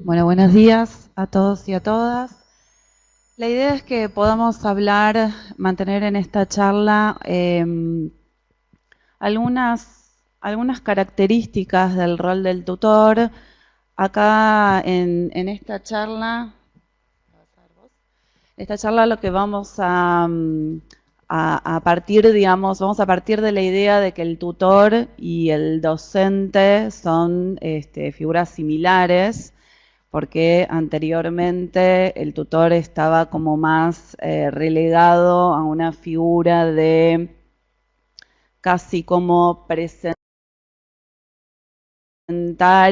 Bueno, buenos días a todos y a todas. La idea es que podamos hablar, mantener en esta charla algunas características del rol del tutor. Acá en esta charla lo que vamos a partir, digamos, vamos a partir de la idea de que el tutor y el docente son figuras similares, porque anteriormente el tutor estaba como más relegado a una figura de casi como presentar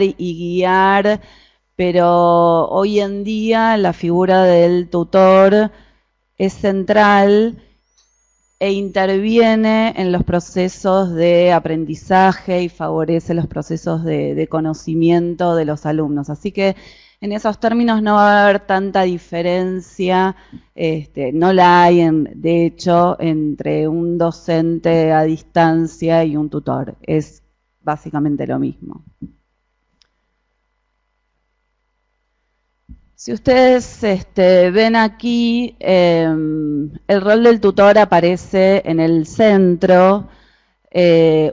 y guiar, pero hoy en día la figura del tutor es central e interviene en los procesos de aprendizaje y favorece los procesos de conocimiento de los alumnos. Así que en esos términos no va a haber tanta diferencia, no la hay, de hecho, entre un docente a distancia y un tutor. Es básicamente lo mismo. Si ustedes ven aquí, el rol del tutor aparece en el centro,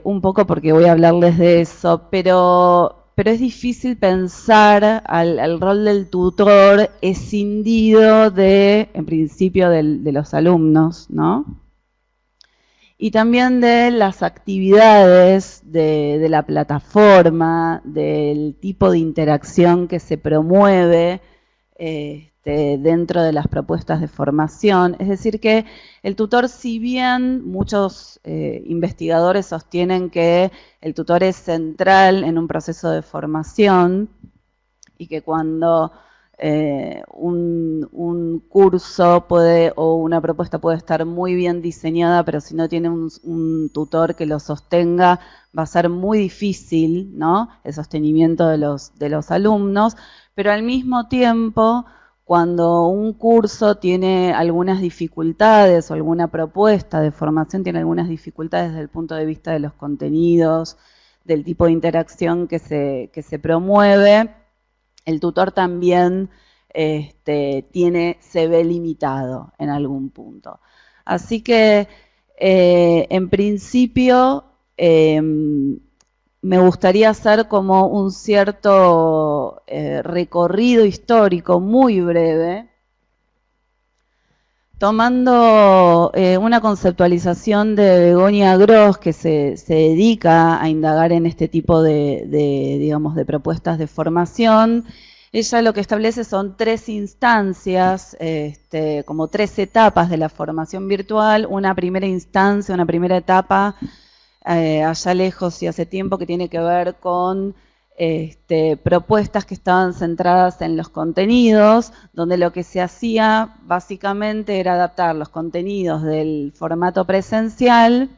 un poco porque voy a hablarles de eso, pero es difícil pensar al rol del tutor escindido en principio, de los alumnos, ¿no? Y también de las actividades de la plataforma, del tipo de interacción que se promueve dentro de las propuestas de formación. Es decir que el tutor, si bien muchos investigadores sostienen que el tutor es central en un proceso de formación y que cuando un curso o una propuesta puede estar muy bien diseñada, pero si no tiene un tutor que lo sostenga, va a ser muy difícil, ¿no?, el sostenimiento de los alumnos, pero al mismo tiempo, cuando un curso tiene algunas dificultades o alguna propuesta de formación tiene algunas dificultades desde el punto de vista de los contenidos, del tipo de interacción que se promueve, el tutor también se ve limitado en algún punto. Así que, en principio, me gustaría hacer como un cierto recorrido histórico muy breve, tomando una conceptualización de Begoña Gross, que se dedica a indagar en este tipo digamos, de propuestas de formación. Ella lo que establece son 3 instancias, como 3 etapas de la formación virtual. Una primera instancia, una primera etapa, allá lejos y hace tiempo, que tiene que ver con propuestas que estaban centradas en los contenidos, donde lo que se hacía básicamente era adaptar los contenidos del formato presencial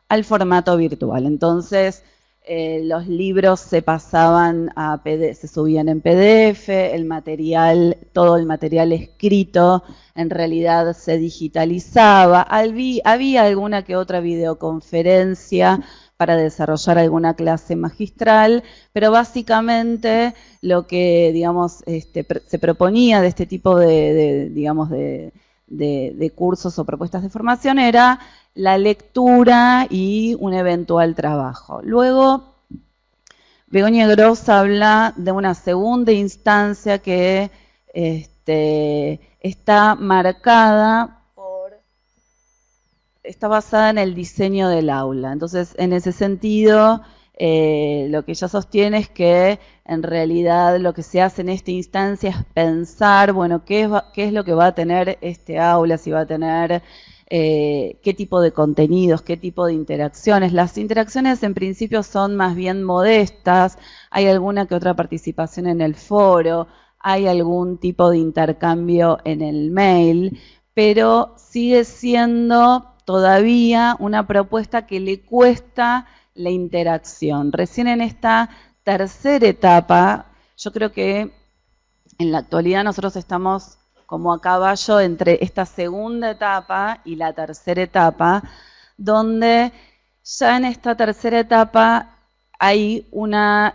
al formato virtual. Entonces, los libros se pasaban a PDF, se subían en PDF, todo el material escrito en realidad se digitalizaba, había alguna que otra videoconferencia para desarrollar alguna clase magistral, pero básicamente lo que, digamos, se proponía de este tipo digamos, de cursos o propuestas de formación era la lectura y un eventual trabajo. Luego, Begoña Gross habla de una segunda instancia que está basada en el diseño del aula. Entonces, en ese sentido, lo que ella sostiene es que en realidad lo que se hace en esta instancia es pensar, bueno, qué es lo que va a tener este aula, si va a tener qué tipo de contenidos, qué tipo de interacciones. Las interacciones en principio son más bien modestas, hay alguna que otra participación en el foro, hay algún tipo de intercambio en el mail, pero sigue siendo todavía una propuesta que le cuesta la interacción. Recién en esta tercera etapa, yo creo que en la actualidad nosotros estamos como a caballo entre esta segunda etapa y la tercera etapa, donde ya en esta tercera etapa hay una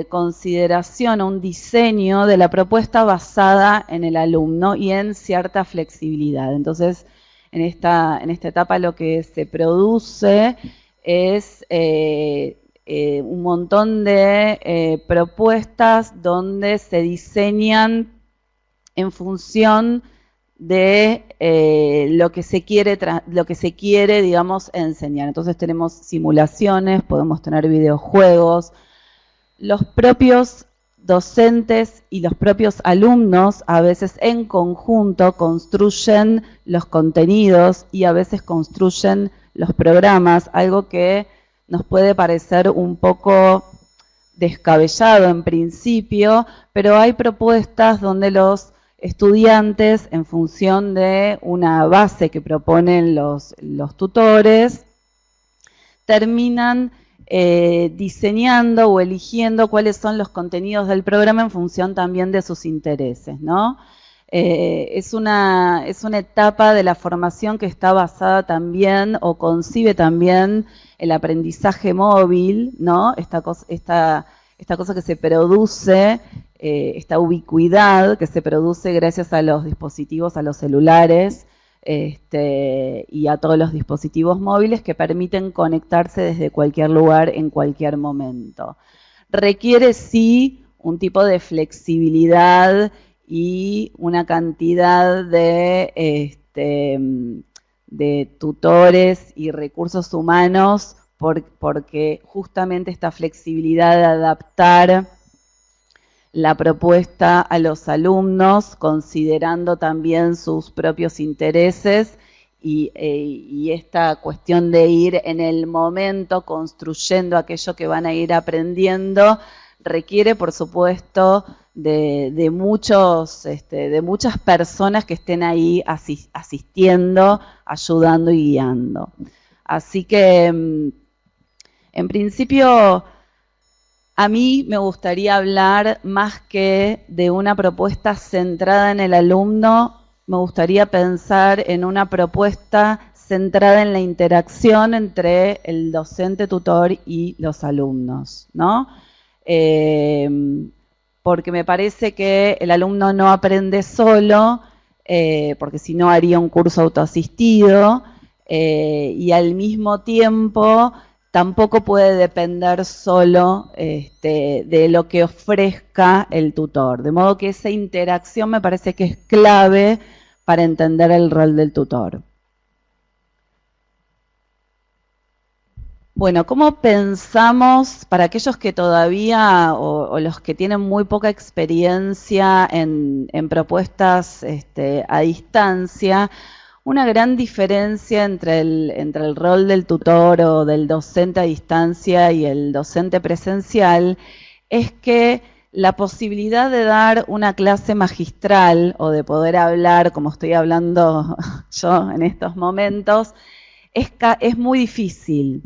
consideración o un diseño de la propuesta basada en el alumno y en cierta flexibilidad. Entonces, en esta etapa lo que se produce es un montón de propuestas donde se diseñan en función de lo que se quiere, digamos, enseñar. Entonces tenemos simulaciones, podemos tener videojuegos. Los propios docentes y los propios alumnos a veces en conjunto construyen los contenidos y a veces construyen los programas, algo que nos puede parecer un poco descabellado en principio, pero hay propuestas donde los estudiantes, en función de una base que proponen los tutores, terminan diseñando o eligiendo cuáles son los contenidos del programa en función también de sus intereses, ¿no? Es una etapa de la formación que está basada también o concibe también el aprendizaje móvil, ¿no? Esta cosa que se produce, esta ubicuidad que se produce gracias a los dispositivos, a los celulares y a todos los dispositivos móviles que permiten conectarse desde cualquier lugar en cualquier momento. Requiere sí un tipo de flexibilidad y una cantidad de tutores y recursos humanos porque justamente esta flexibilidad de adaptar la propuesta a los alumnos, considerando también sus propios intereses y esta cuestión de ir en el momento construyendo aquello que van a ir aprendiendo, requiere, por supuesto, de muchas personas que estén ahí asistiendo, ayudando y guiando. Así que, en principio, a mí me gustaría hablar más que de una propuesta centrada en el alumno, me gustaría pensar en una propuesta centrada en la interacción entre el docente tutor y los alumnos, ¿no? Porque me parece que el alumno no aprende solo, porque si no haría un curso autoasistido, y al mismo tiempo tampoco puede depender solo de lo que ofrezca el tutor. De modo que esa interacción me parece que es clave para entender el rol del tutor. Bueno, ¿cómo pensamos, para aquellos que todavía, o los que tienen muy poca experiencia en propuestas a distancia, una gran diferencia entre el rol del tutor o del docente a distancia y el docente presencial es que la posibilidad de dar una clase magistral o de poder hablar, como estoy hablando yo en estos momentos, es muy difícil.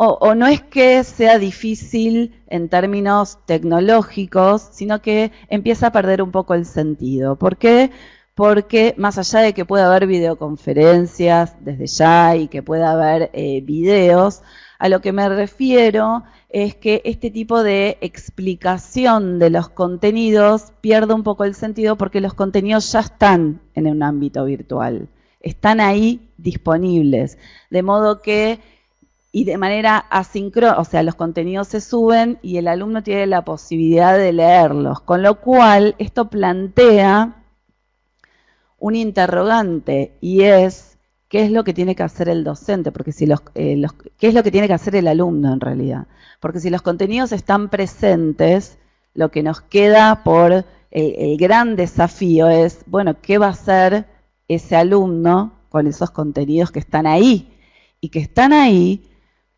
O no es que sea difícil en términos tecnológicos, sino que empieza a perder un poco el sentido. ¿Por qué? Porque más allá de que pueda haber videoconferencias desde ya y que pueda haber videos, a lo que me refiero es que este tipo de explicación de los contenidos pierde un poco el sentido porque los contenidos ya están en un ámbito virtual, están ahí disponibles, de modo que y de manera asíncrona, o sea, los contenidos se suben y el alumno tiene la posibilidad de leerlos, con lo cual esto plantea un interrogante y es ¿qué es lo que tiene que hacer el docente? Porque si ¿qué es lo que tiene que hacer el alumno en realidad? Porque si los contenidos están presentes, lo que nos queda por el gran desafío es, bueno, ¿qué va a hacer ese alumno con esos contenidos que están ahí? Y que están ahí,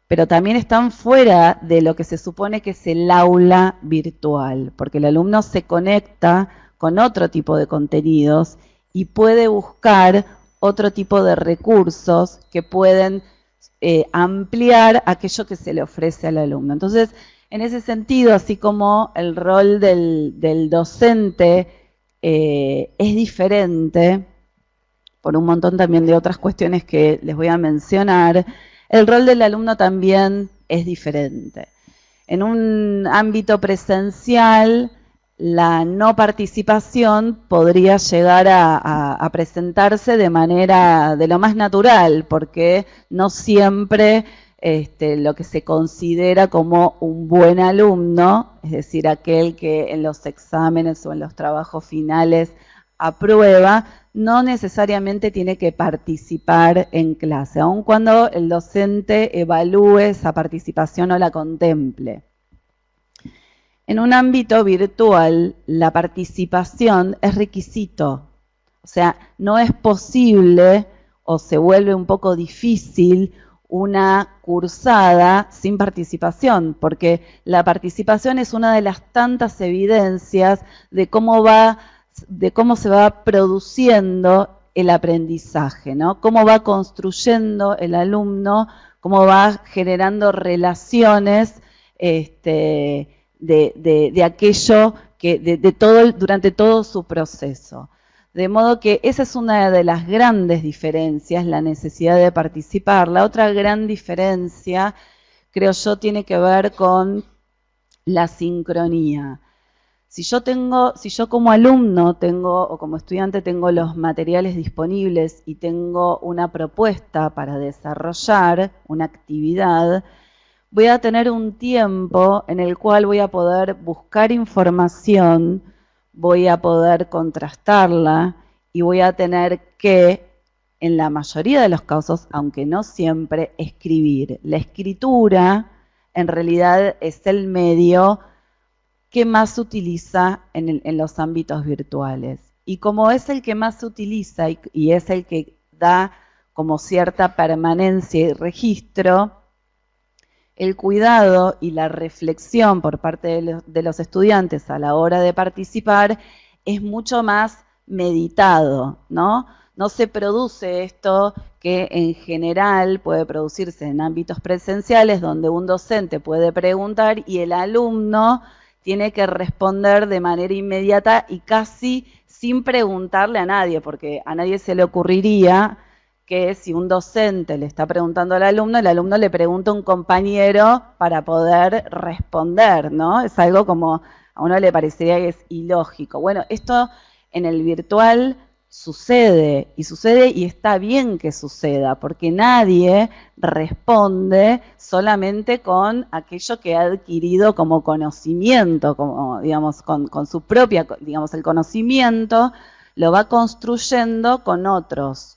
pero también están fuera de lo que se supone que es el aula virtual, porque el alumno se conecta con otro tipo de contenidos y puede buscar otro tipo de recursos que pueden ampliar aquello que se le ofrece al alumno. Entonces, en ese sentido, así como el rol del docente es diferente, por un montón también de otras cuestiones que les voy a mencionar, el rol del alumno también es diferente. En un ámbito presencial, la no participación podría llegar a presentarse de manera de lo más natural, porque no siempre lo que se considera como un buen alumno, es decir, aquel que en los exámenes o en los trabajos finales aprueba, no necesariamente tiene que participar en clase, aun cuando el docente evalúe esa participación o la contemple. En un ámbito virtual, la participación es requisito. O sea, no es posible o se vuelve un poco difícil una cursada sin participación, porque la participación es una de las tantas evidencias de cómo se va produciendo el aprendizaje, ¿no? Cómo va construyendo el alumno, cómo va generando relaciones de aquello que durante todo su proceso. De modo que esa es una de las grandes diferencias, la necesidad de participar. La otra gran diferencia, creo yo, tiene que ver con la sincronía. Si yo como alumno o como estudiante tengo los materiales disponibles y tengo una propuesta para desarrollar una actividad, voy a tener un tiempo en el cual voy a poder buscar información, voy a poder contrastarla y voy a tener que, en la mayoría de los casos, aunque no siempre, escribir. La escritura, en realidad, es el medio que más se utiliza en los ámbitos virtuales. Y como es el que más se utiliza y es el que da como cierta permanencia y registro, el cuidado y la reflexión por parte de los estudiantes a la hora de participar es mucho más meditado, ¿no? No se produce esto que en general puede producirse en ámbitos presenciales donde un docente puede preguntar y el alumno tiene que responder de manera inmediata y casi sin preguntarle a nadie, porque a nadie se le ocurriría que si un docente le está preguntando al alumno, el alumno le pregunta a un compañero para poder responder, ¿no? Es algo como a uno le parecería que es ilógico. Bueno, esto en el virtual sucede y está bien que suceda, porque nadie responde solamente con aquello que ha adquirido como conocimiento, como, digamos, con su propia, digamos, el conocimiento lo va construyendo con otros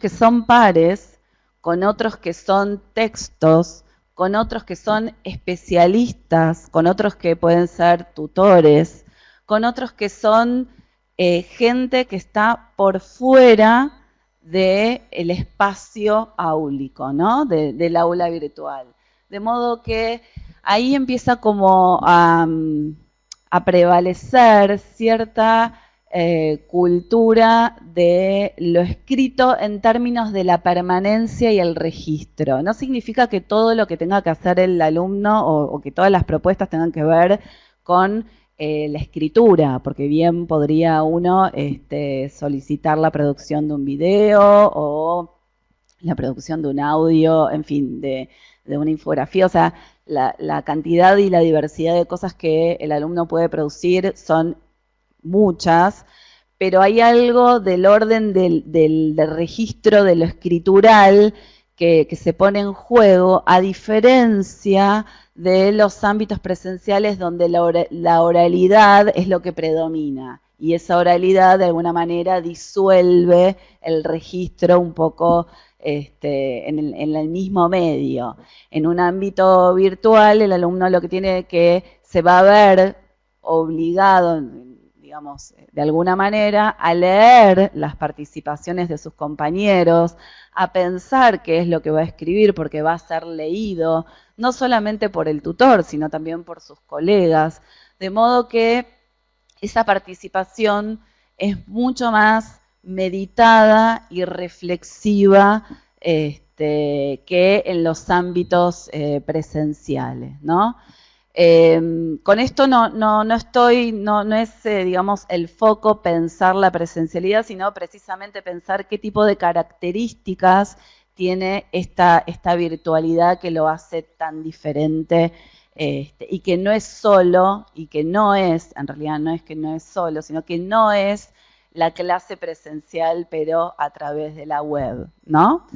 que son pares, con otros que son textos, con otros que son especialistas, con otros que pueden ser tutores, con otros que son gente que está por fuera del espacio áulico, ¿no? Del aula virtual. De modo que ahí empieza como a prevalecer cierta cultura de lo escrito en términos de la permanencia y el registro. No significa que todo lo que tenga que hacer el alumno o que todas las propuestas tengan que ver con la escritura, porque bien podría uno solicitar la producción de un video o la producción de un audio, en fin, de una infografía. O sea, la cantidad y la diversidad de cosas que el alumno puede producir son muchas, pero hay algo del orden del registro de lo escritural que se pone en juego, a diferencia de los ámbitos presenciales donde la oralidad es lo que predomina. Y esa oralidad de alguna manera disuelve el registro un poco en el mismo medio. En un ámbito virtual, el alumno lo que tiene que se va a ver obligado, digamos, de alguna manera, a leer las participaciones de sus compañeros, a pensar qué es lo que va a escribir porque va a ser leído, no solamente por el tutor, sino también por sus colegas, de modo que esa participación es mucho más meditada y reflexiva que en los ámbitos presenciales, ¿no? Con esto no es, digamos, el foco pensar la presencialidad, sino precisamente pensar qué tipo de características tiene esta virtualidad que lo hace tan diferente, y que no es solo, y que no es, en realidad no es que no es solo, sino que no es la clase presencial, pero a través de la web, ¿no?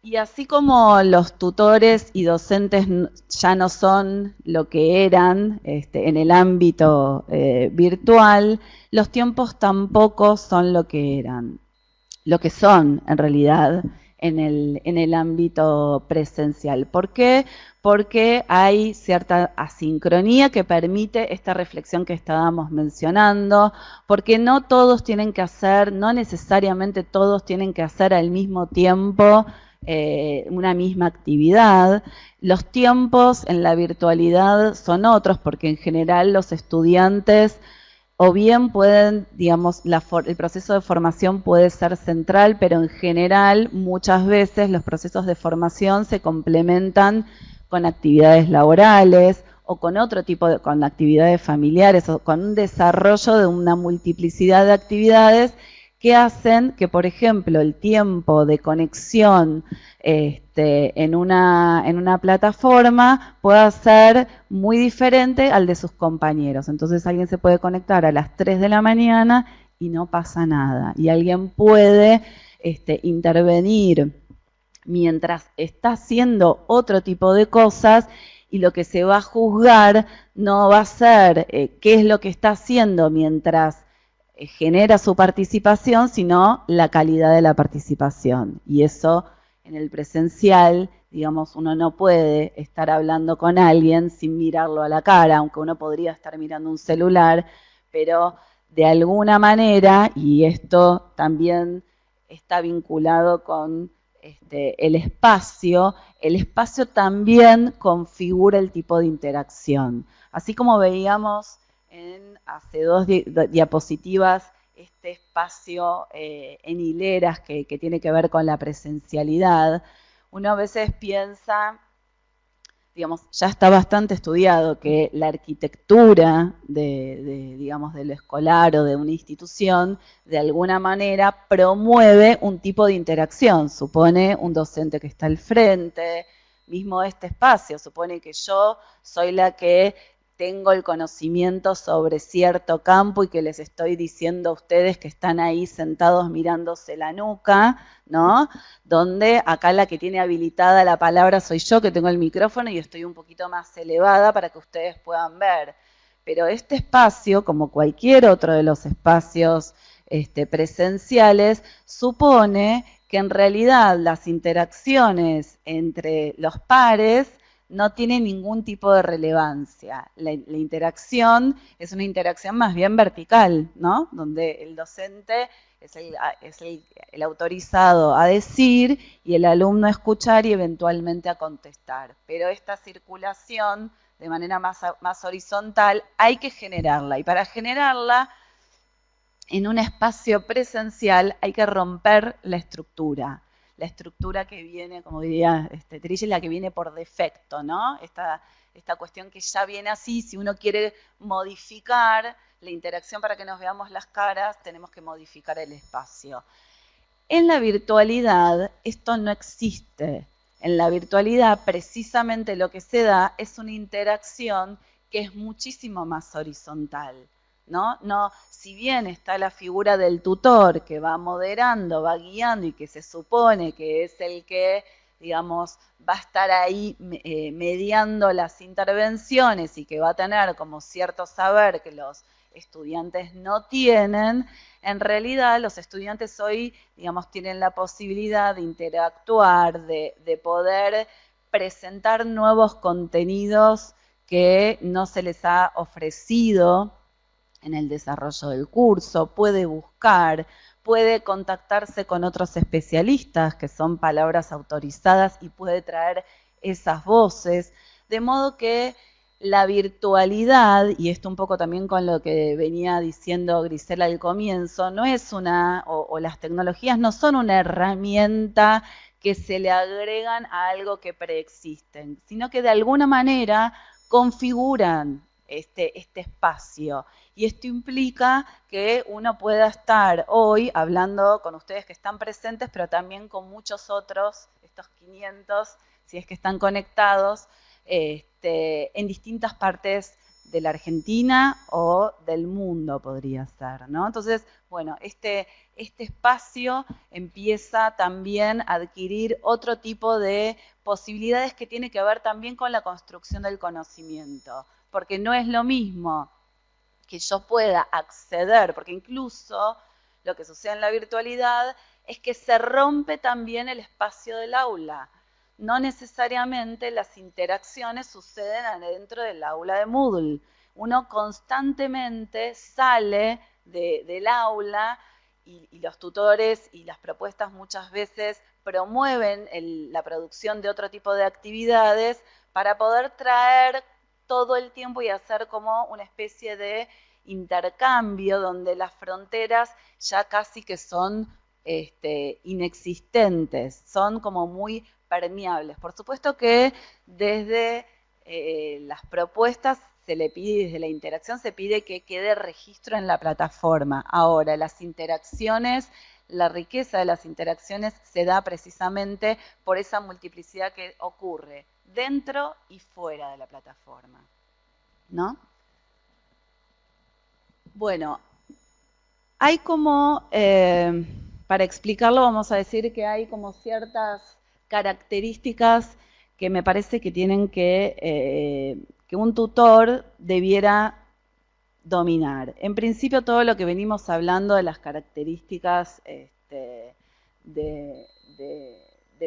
Y así como los tutores y docentes ya no son lo que eran en el ámbito virtual, los tiempos tampoco son lo que eran, lo que son en realidad en el ámbito presencial. ¿Por qué? Porque hay cierta asincronía que permite esta reflexión que estábamos mencionando, porque no todos tienen que hacer, no necesariamente todos tienen que hacer al mismo tiempo una misma actividad. Los tiempos en la virtualidad son otros, porque en general los estudiantes o bien pueden, digamos, el proceso de formación puede ser central, pero en general muchas veces los procesos de formación se complementan con actividades laborales o con otro tipo de, con actividades familiares o con un desarrollo de una multiplicidad de actividades que hacen que, por ejemplo, el tiempo de conexión en una plataforma pueda ser muy diferente al de sus compañeros. Entonces alguien se puede conectar a las 3 de la mañana y no pasa nada. Y alguien puede intervenir mientras está haciendo otro tipo de cosas, y lo que se va a juzgar no va a ser qué es lo que está haciendo mientras genera su participación, sino la calidad de la participación. Y eso en el presencial, digamos, uno no puede estar hablando con alguien sin mirarlo a la cara, aunque uno podría estar mirando un celular, pero de alguna manera, y esto también está vinculado con el espacio también configura el tipo de interacción. Así como veíamos hace dos diapositivas este espacio en hileras que tiene que ver con la presencialidad, uno a veces piensa, digamos, ya está bastante estudiado que la arquitectura digamos, del escolar o de una institución, de alguna manera promueve un tipo de interacción. Supone un docente que está al frente, mismo este espacio, supone que yo soy la que tengo el conocimiento sobre cierto campo y que les estoy diciendo a ustedes que están ahí sentados mirándose la nuca, ¿no? Donde acá la que tiene habilitada la palabra soy yo, que tengo el micrófono y estoy un poquito más elevada para que ustedes puedan ver. Pero este espacio, como cualquier otro de los espacios presenciales, supone que en realidad las interacciones entre los pares no tiene ningún tipo de relevancia. La interacción es una interacción más bien vertical, ¿no? Donde el docente es el autorizado a decir y el alumno a escuchar y eventualmente a contestar. Pero esta circulación de manera más horizontal hay que generarla. Y para generarla en un espacio presencial hay que romper la estructura que viene, como diría Trilli, la que viene por defecto, ¿no? Esta cuestión que ya viene así, si uno quiere modificar la interacción para que nos veamos las caras, tenemos que modificar el espacio. En la virtualidad esto no existe. En la virtualidad precisamente lo que se da es una interacción que es muchísimo más horizontal. No, si bien está la figura del tutor que va moderando, va guiando y que se supone que es el que, digamos, va a estar ahí mediando las intervenciones y que va a tener como cierto saber que los estudiantes no tienen, en realidad los estudiantes hoy, digamos, tienen la posibilidad de interactuar, de poder presentar nuevos contenidos que no se les ha ofrecido en el desarrollo del curso, puede buscar, puede contactarse con otros especialistas, que son palabras autorizadas, y puede traer esas voces, de modo que la virtualidad, y esto un poco también con lo que venía diciendo Grisela al comienzo, no es o las tecnologías no son una herramienta que se le agregan a algo que preexisten, sino que de alguna manera configuran este espacio. Y esto implica que uno pueda estar hoy hablando con ustedes que están presentes, pero también con muchos otros, estos 500, si es que están conectados, en distintas partes de la Argentina o del mundo podría ser, ¿no? Entonces, bueno, este espacio empieza también a adquirir otro tipo de posibilidades que tiene que ver también con la construcción del conocimiento, porque no es lo mismo que yo pueda acceder, porque incluso lo que sucede en la virtualidad es que se rompe también el espacio del aula. No necesariamente las interacciones suceden adentro del aula de Moodle. Uno constantemente sale del aula y los tutores y las propuestas muchas veces promueven la producción de otro tipo de actividades para poder traer todo el tiempo y hacer como una especie de intercambio donde las fronteras ya casi que son inexistentes, son como muy permeables. Por supuesto que desde las propuestas se le pide, desde la interacción se pide que quede registro en la plataforma. Ahora, las interacciones, la riqueza de las interacciones se da precisamente por esa multiplicidad que ocurre dentro y fuera de la plataforma, ¿no? Bueno, hay como, para explicarlo vamos a decir que hay como ciertas características que me parece que tienen que un tutor debiera dominar. En principio todo lo que venimos hablando de las características de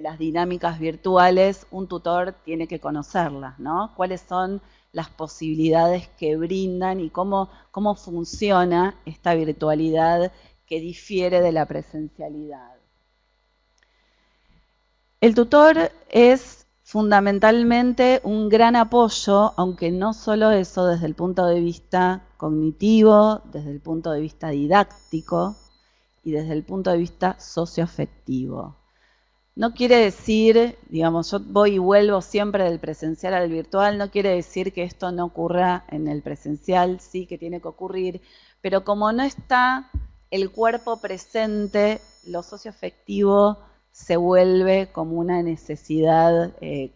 las dinámicas virtuales, un tutor tiene que conocerlas, ¿no? ¿Cuáles son las posibilidades que brindan y cómo funciona esta virtualidad que difiere de la presencialidad? El tutor es fundamentalmente un gran apoyo, aunque no solo eso desde el punto de vista cognitivo, desde el punto de vista didáctico y desde el punto de vista socioafectivo. No quiere decir, digamos, yo voy y vuelvo siempre del presencial al virtual, no quiere decir que esto no ocurra en el presencial, sí que tiene que ocurrir, pero como no está el cuerpo presente, lo socioafectivo se vuelve como una necesidad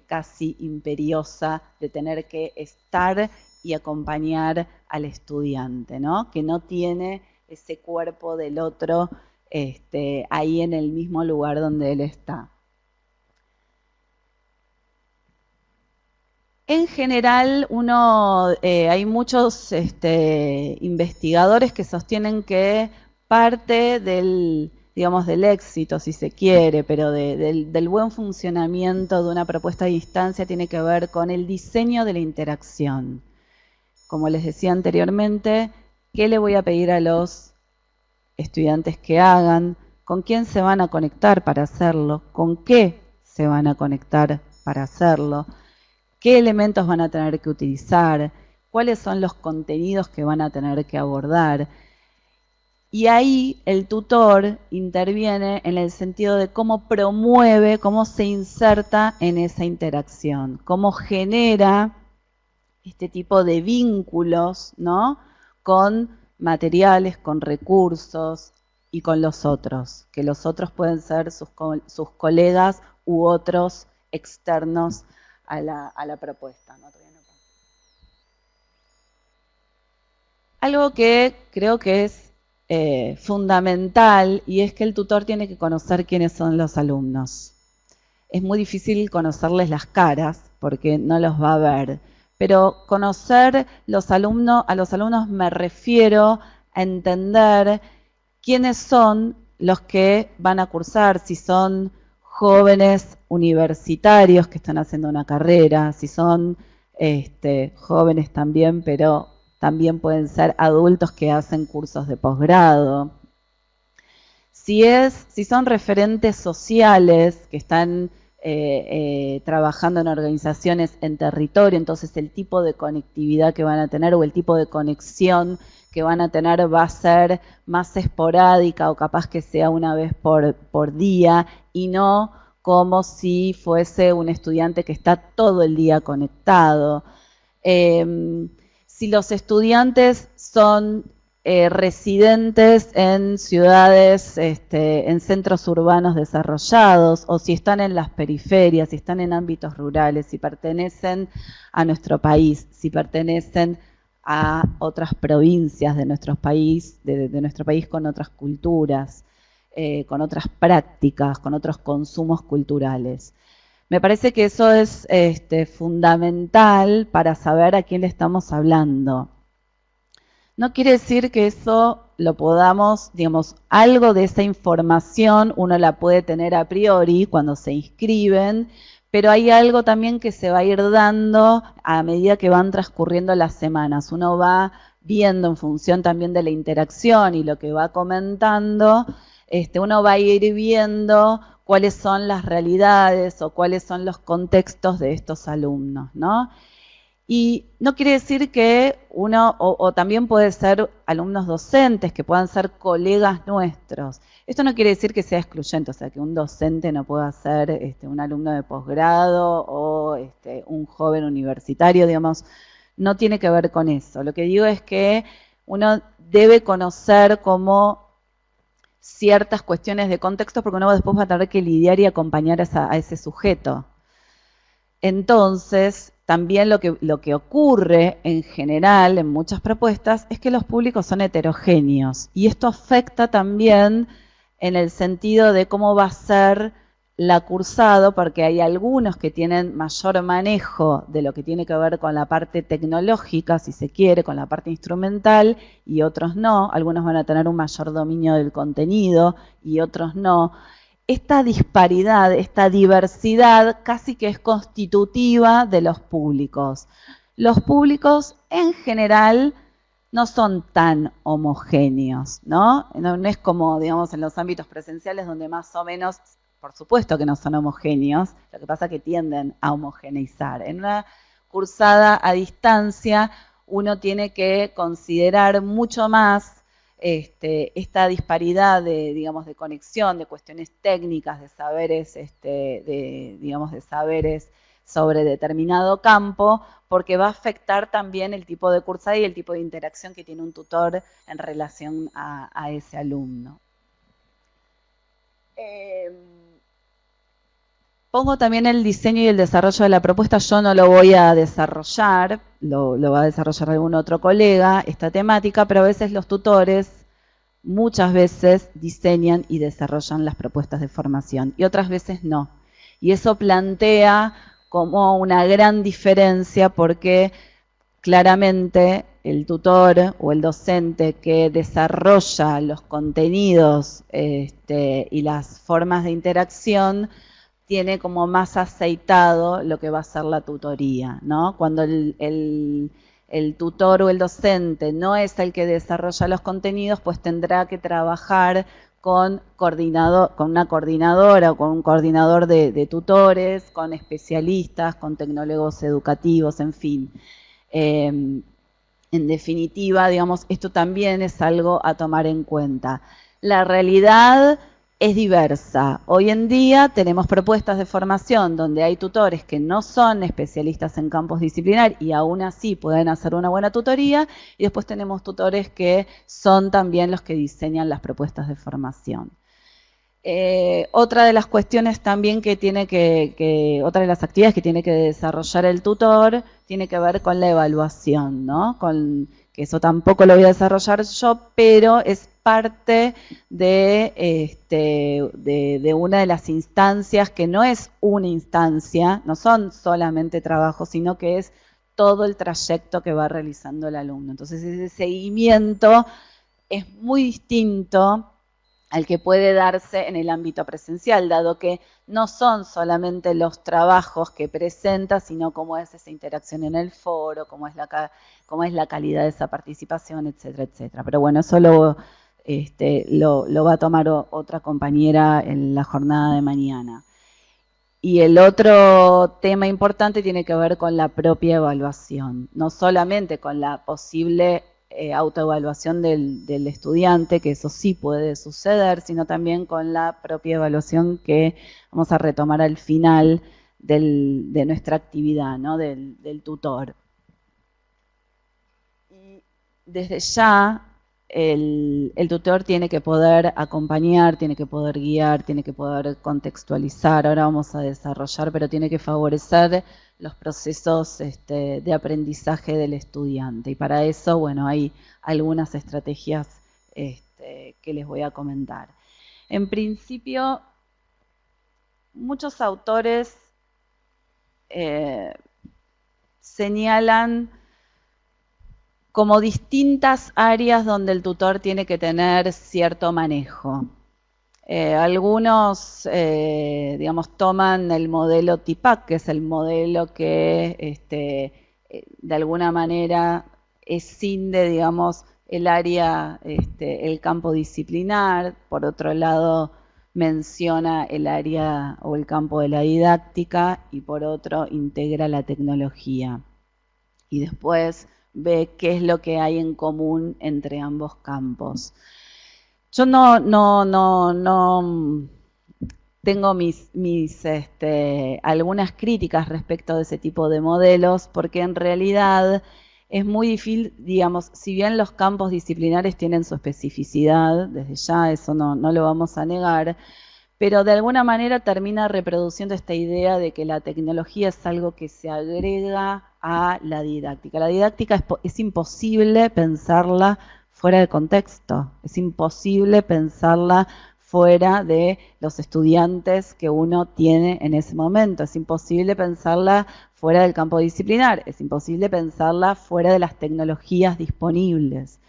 casi imperiosa de tener que estar y acompañar al estudiante, ¿no? Que no tiene ese cuerpo del otro ahí en el mismo lugar donde él está. En general, hay muchos investigadores que sostienen que parte del éxito, si se quiere, pero del buen funcionamiento de una propuesta de instancia tiene que ver con el diseño de la interacción. Como les decía anteriormente, ¿qué le voy a pedir a los estudiantes que hagan? ¿Con quién se van a conectar para hacerlo? ¿Con qué se van a conectar para hacerlo? ¿Qué elementos van a tener que utilizar? ¿Cuáles son los contenidos que van a tener que abordar? Y ahí el tutor interviene en el sentido de cómo promueve, cómo se inserta en esa interacción, cómo genera este tipo de vínculos, ¿no? Con materiales, con recursos y con los otros, que los otros pueden ser sus colegas u otros externos a la propuesta, ¿no? Algo que creo que es fundamental y es que el tutor tiene que conocer quiénes son los alumnos. Es muy difícil conocerles las caras porque no los va a ver, pero conocer a los alumnos me refiero a entender quiénes son los que van a cursar, si son jóvenes universitarios que están haciendo una carrera, si son jóvenes también, pero también pueden ser adultos que hacen cursos de posgrado. Si son referentes sociales que están trabajando en organizaciones en territorio, entonces el tipo de conectividad que van a tener o el tipo de conexión que van a tener va a ser más esporádica o capaz que sea una vez por día y no como si fuese un estudiante que está todo el día conectado. si los estudiantes son residentes en ciudades, en centros urbanos desarrollados, o si están en las periferias, si están en ámbitos rurales, si pertenecen a nuestro país, si pertenecen a otras provincias de nuestro país, de nuestro país con otras culturas, con otras prácticas, con otros consumos culturales. Me parece que eso es fundamental para saber a quién le estamos hablando. No quiere decir que eso lo podamos, digamos, algo de esa información uno la puede tener a priori cuando se inscriben, pero hay algo también que se va a ir dando a medida que van transcurriendo las semanas. Uno va viendo en función también de la interacción y lo que va comentando, uno va a ir viendo cuáles son las realidades o cuáles son los contextos de estos alumnos, ¿no? Y no quiere decir que uno, o también puede ser alumnos docentes, que puedan ser colegas nuestros. Esto no quiere decir que sea excluyente, o sea, que un docente no pueda ser un alumno de posgrado o un joven universitario, digamos, no tiene que ver con eso. Lo que digo es que uno debe conocer como ciertas cuestiones de contexto, porque uno después va a tener que lidiar y acompañar a ese sujeto. Entonces, también lo que ocurre en general en muchas propuestas es que los públicos son heterogéneos y esto afecta también en el sentido de cómo va a ser la cursado, porque hay algunos que tienen mayor manejo de lo que tiene que ver con la parte tecnológica, si se quiere, con la parte instrumental, y otros no. Algunos van a tener un mayor dominio del contenido y otros no. Esta disparidad, esta diversidad casi que es constitutiva de los públicos. Los públicos en general no son tan homogéneos, ¿no? No es como, digamos, en los ámbitos presenciales donde más o menos, por supuesto que no son homogéneos, lo que pasa es que tienden a homogeneizar. En una cursada a distancia uno tiene que considerar mucho más esta disparidad de, digamos, de conexión, de cuestiones técnicas, de saberes, de saberes sobre determinado campo, porque va a afectar también el tipo de cursada y el tipo de interacción que tiene un tutor en relación a ese alumno. Pongo también el diseño y el desarrollo de la propuesta. Yo no lo voy a desarrollar, lo va a desarrollar algún otro colega, esta temática, pero a veces los tutores muchas veces diseñan y desarrollan las propuestas de formación y otras veces no. Y eso plantea como una gran diferencia porque claramente el tutor o el docente que desarrolla los contenidos y las formas de interacción tiene como más aceitado lo que va a ser la tutoría, ¿no? Cuando el tutor o el docente no es el que desarrolla los contenidos, pues tendrá que trabajar con una coordinadora o con un coordinador de tutores, con especialistas, con tecnólogos educativos, en fin. En definitiva, digamos, esto también es algo a tomar en cuenta. La realidad es diversa. Hoy en día tenemos propuestas de formación donde hay tutores que no son especialistas en campos disciplinarios y aún así pueden hacer una buena tutoría, y después tenemos tutores que son también los que diseñan las propuestas de formación. Otra de las cuestiones también que tiene otra de las actividades que tiene que desarrollar el tutor tiene que ver con la evaluación, ¿no? Que eso tampoco lo voy a desarrollar yo, pero es parte de una de las instancias que no es una instancia, no son solamente trabajos, sino que es todo el trayecto que va realizando el alumno. Entonces ese seguimiento es muy distinto al que puede darse en el ámbito presencial, dado que no son solamente los trabajos que presenta, sino cómo es esa interacción en el foro, cómo es la calidad de esa participación, etcétera, etcétera. Pero bueno, eso lo va a tomar otra compañera en la jornada de mañana. Y el otro tema importante tiene que ver con la propia evaluación, no solamente con la posible autoevaluación del estudiante, que eso sí puede suceder, sino también con la propia evaluación que vamos a retomar al final de nuestra actividad, ¿no? del tutor. desde ya el tutor tiene que poder acompañar, tiene que poder guiar, tiene que poder contextualizar, ahora vamos a desarrollar, pero tiene que favorecer los procesos de aprendizaje del estudiante. Y para eso, bueno, hay algunas estrategias que les voy a comentar. En principio, muchos autores señalan como distintas áreas donde el tutor tiene que tener cierto manejo. Algunos, digamos, toman el modelo TIPAC, que es el modelo que de alguna manera escinde, digamos, el área, el campo disciplinar. Por otro lado, menciona el área o el campo de la didáctica y por otro integra la tecnología. Y después ve qué es lo que hay en común entre ambos campos. Yo no tengo algunas críticas respecto de ese tipo de modelos, porque en realidad es muy difícil, digamos, si bien los campos disciplinares tienen su especificidad, desde ya eso no lo vamos a negar, pero de alguna manera termina reproduciendo esta idea de que la tecnología es algo que se agrega a la didáctica. La didáctica es imposible pensarla fuera de contexto, es imposible pensarla fuera de los estudiantes que uno tiene en ese momento, es imposible pensarla fuera del campo disciplinar, es imposible pensarla fuera de las tecnologías disponibles.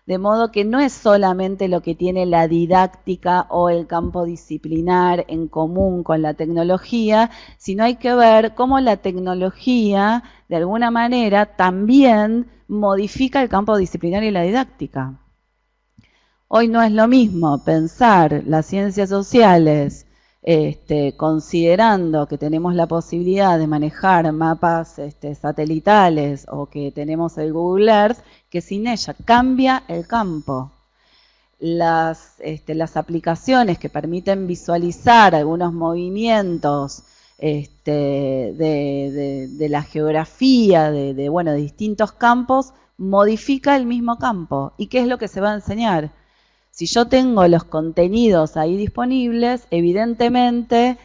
De modo que no es solamente lo que tiene la didáctica o el campo disciplinar en común con la tecnología, sino hay que ver cómo la tecnología, de alguna manera, también modifica el campo disciplinar y la didáctica. Hoy no es lo mismo pensar las ciencias sociales considerando que tenemos la posibilidad de manejar mapas satelitales o que tenemos el Google Earth, que sin ella cambia el campo. Las aplicaciones que permiten visualizar algunos movimientos de la geografía, de distintos campos, modifica el mismo campo. ¿Y qué es lo que se va a enseñar? Si yo tengo los contenidos ahí disponibles, evidentemente,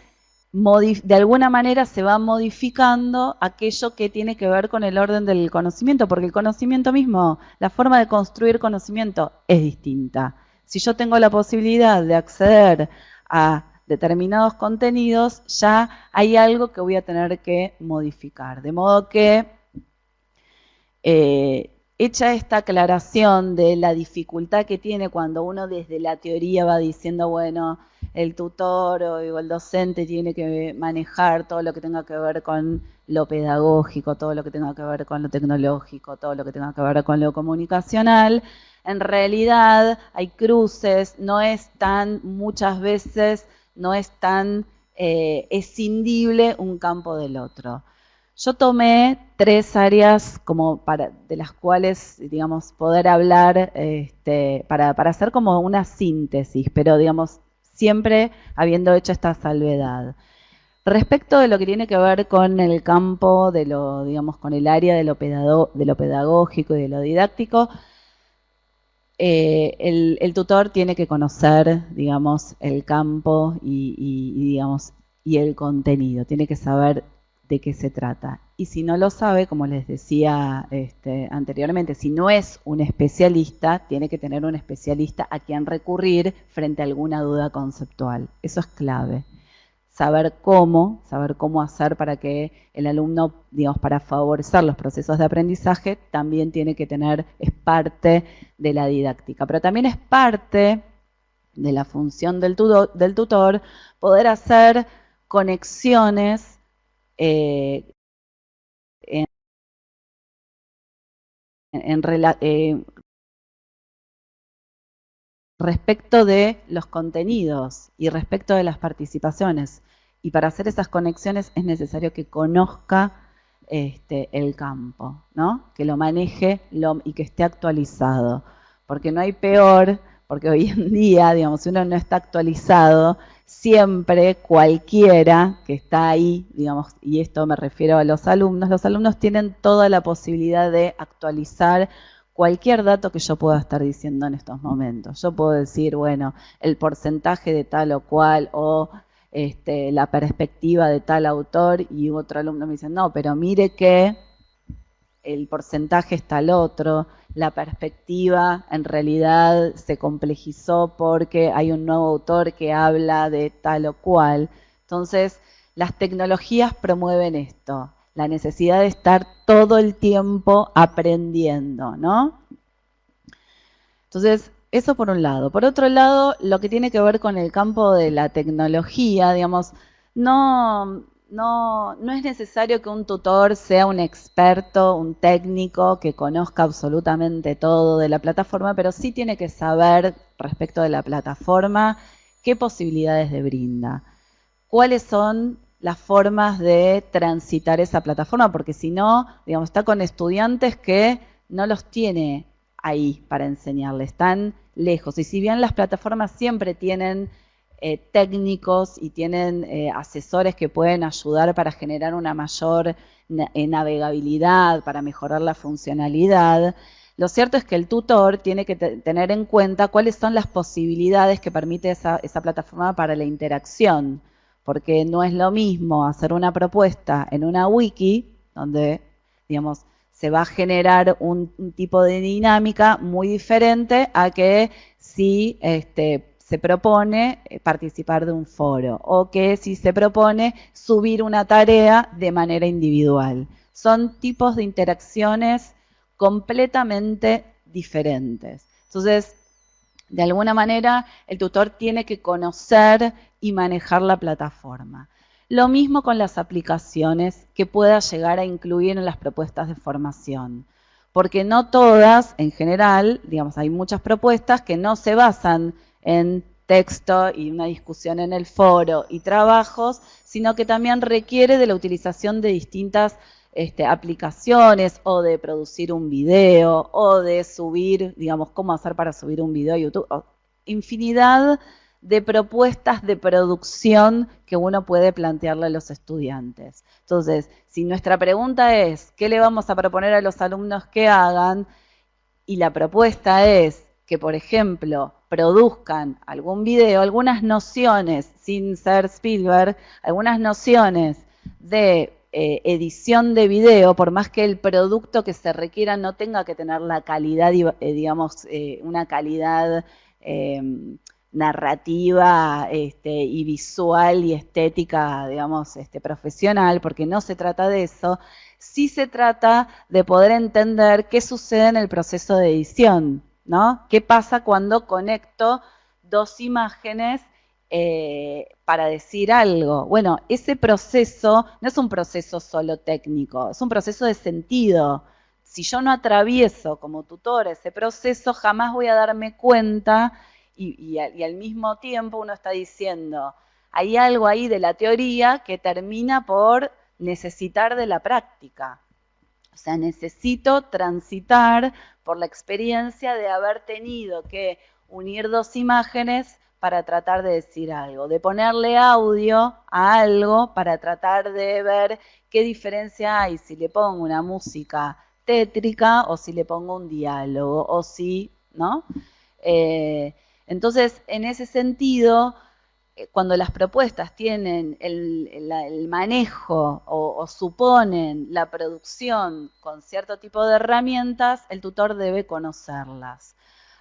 de alguna manera se va modificando aquello que tiene que ver con el orden del conocimiento, porque el conocimiento mismo, la forma de construir conocimiento es distinta. Si yo tengo la posibilidad de acceder a determinados contenidos, ya hay algo que voy a tener que modificar. De modo que hecha esta aclaración de la dificultad que tiene cuando uno desde la teoría va diciendo, bueno, el tutor o el docente tiene que manejar todo lo que tenga que ver con lo pedagógico, todo lo que tenga que ver con lo tecnológico, todo lo que tenga que ver con lo comunicacional, en realidad hay cruces, muchas veces no es tan escindible un campo del otro. Yo tomé 3 áreas como de las cuales, digamos, poder hablar para hacer como una síntesis, pero, digamos, siempre habiendo hecho esta salvedad. Respecto de lo que tiene que ver con el campo de lo, digamos, con el área de lo pedagógico y de lo didáctico, el tutor tiene que conocer, digamos, el campo digamos, y el contenido, tiene que saber de qué se trata. Y si no lo sabe, como les decía anteriormente, si no es un especialista, tiene que tener un especialista a quien recurrir frente a alguna duda conceptual. Eso es clave. Saber cómo hacer para que el alumno, digamos, para favorecer los procesos de aprendizaje, también tiene que es parte de la didáctica. Pero también es parte de la función del tutor poder hacer conexiones respecto de los contenidos y respecto de las participaciones. Y para hacer esas conexiones es necesario que conozca el campo, ¿no? Que lo maneje y que esté actualizado. Porque no hay peor, porque hoy en día, digamos, si uno no está actualizado, siempre cualquiera que está ahí, digamos, y esto me refiero a los alumnos tienen toda la posibilidad de actualizar cualquier dato que yo pueda estar diciendo en estos momentos. Yo puedo decir, bueno, el porcentaje de tal o cual, o la perspectiva de tal autor, y otro alumno me dice, no, pero mire que el porcentaje es tal otro, la perspectiva en realidad se complejizó porque hay un nuevo autor que habla de tal o cual. Entonces, las tecnologías promueven esto, la necesidad de estar todo el tiempo aprendiendo, ¿no? Entonces, eso por un lado. Por otro lado, lo que tiene que ver con el campo de la tecnología, digamos, no es necesario que un tutor sea un experto, un técnico que conozca absolutamente todo de la plataforma, pero sí tiene que saber respecto de la plataforma qué posibilidades le brinda, cuáles son las formas de transitar esa plataforma, porque si no, digamos, está con estudiantes que no los tiene ahí para enseñarle, están lejos. Y si bien las plataformas siempre tienen técnicos y tienen asesores que pueden ayudar para generar una mayor navegabilidad, para mejorar la funcionalidad, lo cierto es que el tutor tiene que tener en cuenta cuáles son las posibilidades que permite esa plataforma para la interacción, porque no es lo mismo hacer una propuesta en una wiki, donde, digamos, se va a generar un tipo de dinámica muy diferente a que si se propone participar de un foro o que si se propone subir una tarea de manera individual. Son tipos de interacciones completamente diferentes. Entonces, de alguna manera, el tutor tiene que conocer y manejar la plataforma. Lo mismo con las aplicaciones que pueda llegar a incluir en las propuestas de formación. Porque no todas, en general, digamos, hay muchas propuestas que no se basan en texto y una discusión en el foro y trabajos, sino que también requiere de la utilización de distintas aplicaciones o de producir un video o de subir, digamos, cómo hacer para subir un video a YouTube. Infinidad de propuestas de producción que uno puede plantearle a los estudiantes. Entonces, si nuestra pregunta es, ¿qué le vamos a proponer a los alumnos que hagan? Y la propuesta es que, por ejemplo, produzcan algún video, algunas nociones, sin ser Spielberg, algunas nociones de edición de video, por más que el producto que se requiera no tenga que tener la calidad, digamos, una calidad narrativa y visual y estética, digamos, profesional, porque no se trata de eso, sí se trata de poder entender qué sucede en el proceso de edición, ¿no? ¿Qué pasa cuando conecto dos imágenes para decir algo? Bueno, ese proceso no es un proceso solo técnico, es un proceso de sentido. Si yo no atravieso como tutor ese proceso, jamás voy a darme cuenta y al mismo tiempo uno está diciendo, hay algo ahí de la teoría que termina por necesitar de la práctica. O sea, necesito transitar por la experiencia de haber tenido que unir dos imágenes para tratar de decir algo, de ponerle audio a algo para tratar de ver qué diferencia hay si le pongo una música tétrica o si le pongo un diálogo o si, ¿no? Entonces, en ese sentido, cuando las propuestas tienen el manejo o suponen la producción con cierto tipo de herramientas, el tutor debe conocerlas.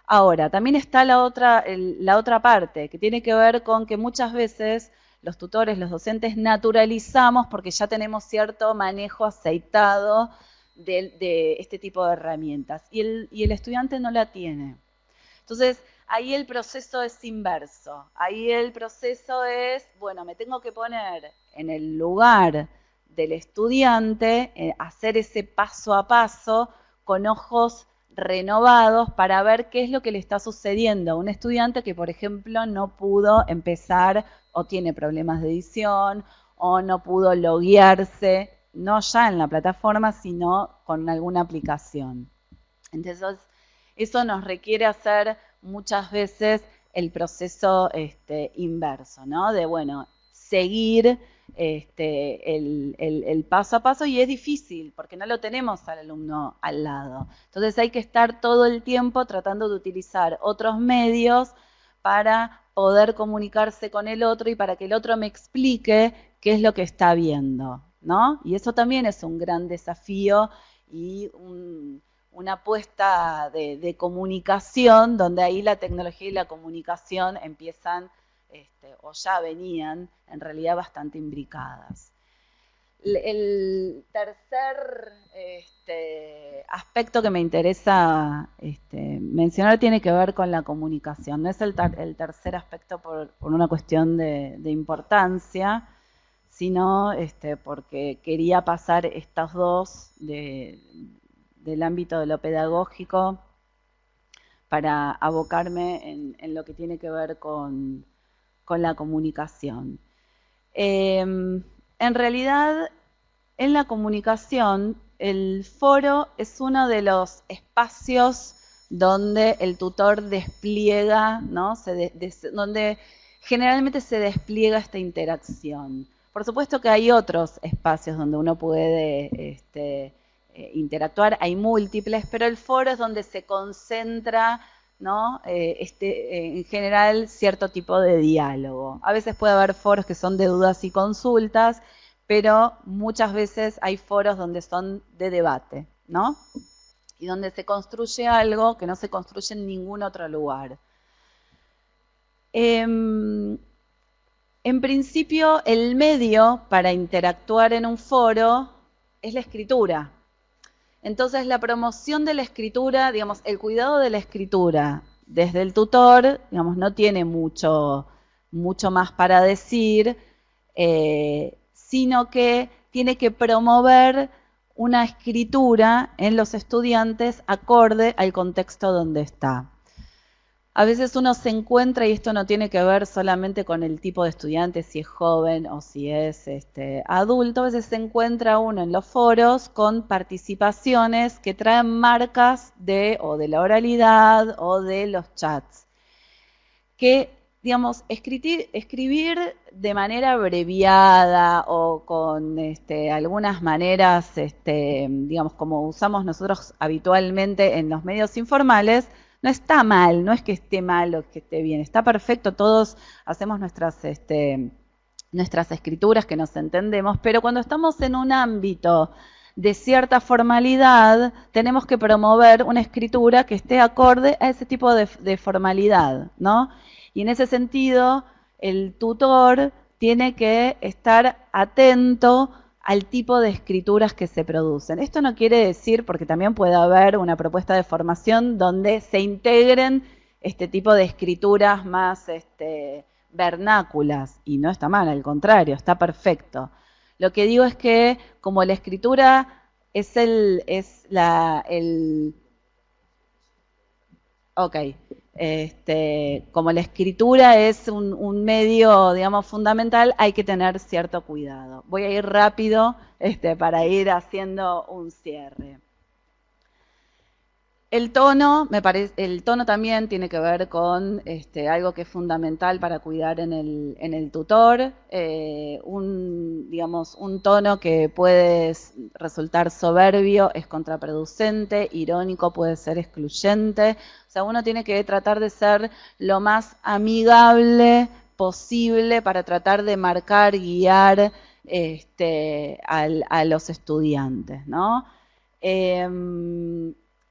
Ahora, también está la otra parte, que tiene que ver con que muchas veces los tutores, los docentes, naturalizamos porque ya tenemos cierto manejo aceitado de este tipo de herramientas, y el estudiante no la tiene. Entonces, ahí el proceso es inverso. Ahí el proceso es, bueno, me tengo que poner en el lugar del estudiante, hacer ese paso a paso con ojos renovados para ver qué es lo que le está sucediendo a un estudiante que, por ejemplo, no pudo empezar o tiene problemas de edición o no pudo loguearse, no ya en la plataforma, sino con alguna aplicación. Entonces, eso nos requiere hacer muchas veces el proceso inverso, ¿no? De, bueno, seguir el paso a paso, y es difícil porque no lo tenemos al alumno al lado. Entonces hay que estar todo el tiempo tratando de utilizar otros medios para poder comunicarse con el otro y para que el otro me explique qué es lo que está viendo, ¿no? Y eso también es un gran desafío y una apuesta de comunicación, donde ahí la tecnología y la comunicación empiezan, o ya venían, en realidad bastante imbricadas. El tercer aspecto que me interesa mencionar tiene que ver con la comunicación. No es el tercer aspecto por una cuestión de importancia, sino porque quería pasar estos dos del ámbito de lo pedagógico para abocarme en lo que tiene que ver con la comunicación. En realidad, en la comunicación, el foro es uno de los espacios donde el tutor despliega, ¿no? Donde generalmente se despliega esta interacción. Por supuesto que hay otros espacios donde uno puede interactuar, hay múltiples, pero el foro es donde se concentra, ¿no? En general, cierto tipo de diálogo. A veces puede haber foros que son de dudas y consultas, pero muchas veces hay foros donde son de debate, ¿no? Y donde se construye algo que no se construye en ningún otro lugar. En principio, el medio para interactuar en un foro es la escritura. Entonces, la promoción de la escritura, digamos, el cuidado de la escritura desde el tutor, digamos, no tiene mucho más para decir, sino que tiene que promover una escritura en los estudiantes acorde al contexto donde está. A veces uno se encuentra, y esto no tiene que ver solamente con el tipo de estudiante, si es joven o si es adulto, a veces se encuentra uno en los foros con participaciones que traen marcas o de la oralidad o de los chats. Que, digamos, escribir de manera abreviada o con algunas maneras, digamos, como usamos nosotros habitualmente en los medios informales, no está mal, no es que esté mal o que esté bien, está perfecto, todos hacemos nuestras escrituras que nos entendemos, pero cuando estamos en un ámbito de cierta formalidad, tenemos que promover una escritura que esté acorde a ese tipo de formalidad, ¿no? Y en ese sentido, el tutor tiene que estar atento al tipo de escrituras que se producen. Esto no quiere decir, porque también puede haber una propuesta de formación donde se integren este tipo de escrituras más vernáculas, y no está mal, al contrario, está perfecto. Lo que digo es que como la escritura como la escritura es un medio, digamos, fundamental, hay que tener cierto cuidado. Voy a ir rápido para ir haciendo un cierre. El tono también tiene que ver con algo que es fundamental para cuidar en el tutor. Un tono que puede resultar soberbio es contraproducente, irónico puede ser excluyente. O sea, uno tiene que tratar de ser lo más amigable posible para tratar de marcar, guiar a los estudiantes, ¿no?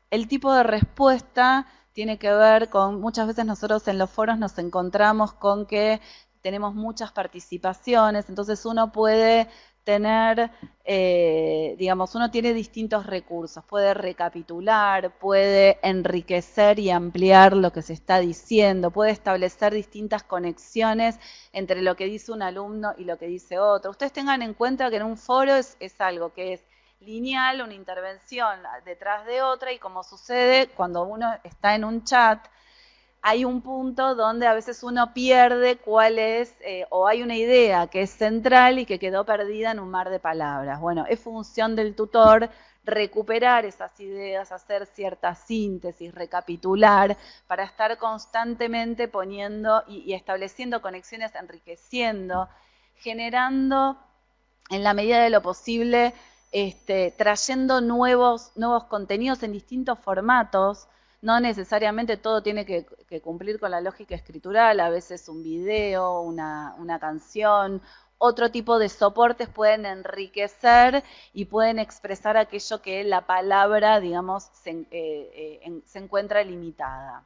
El tipo de respuesta tiene que ver con, muchas veces nosotros en los foros nos encontramos con que tenemos muchas participaciones, entonces uno puede tener, uno tiene distintos recursos, puede recapitular, puede enriquecer y ampliar lo que se está diciendo, puede establecer distintas conexiones entre lo que dice un alumno y lo que dice otro. Ustedes tengan en cuenta que en un foro es algo que es lineal, una intervención detrás de otra, y como sucede cuando uno está en un chat, hay un punto donde a veces uno pierde cuál es, o hay una idea que es central y que quedó perdida en un mar de palabras. Bueno, es función del tutor recuperar esas ideas, hacer cierta síntesis, recapitular, para estar constantemente poniendo y estableciendo conexiones, enriqueciendo generando, en la medida de lo posible, trayendo nuevos contenidos en distintos formatos. No necesariamente todo tiene que cumplir con la lógica escritural, a veces un video, una canción, otro tipo de soportes pueden enriquecer y pueden expresar aquello que la palabra, digamos, se encuentra limitada.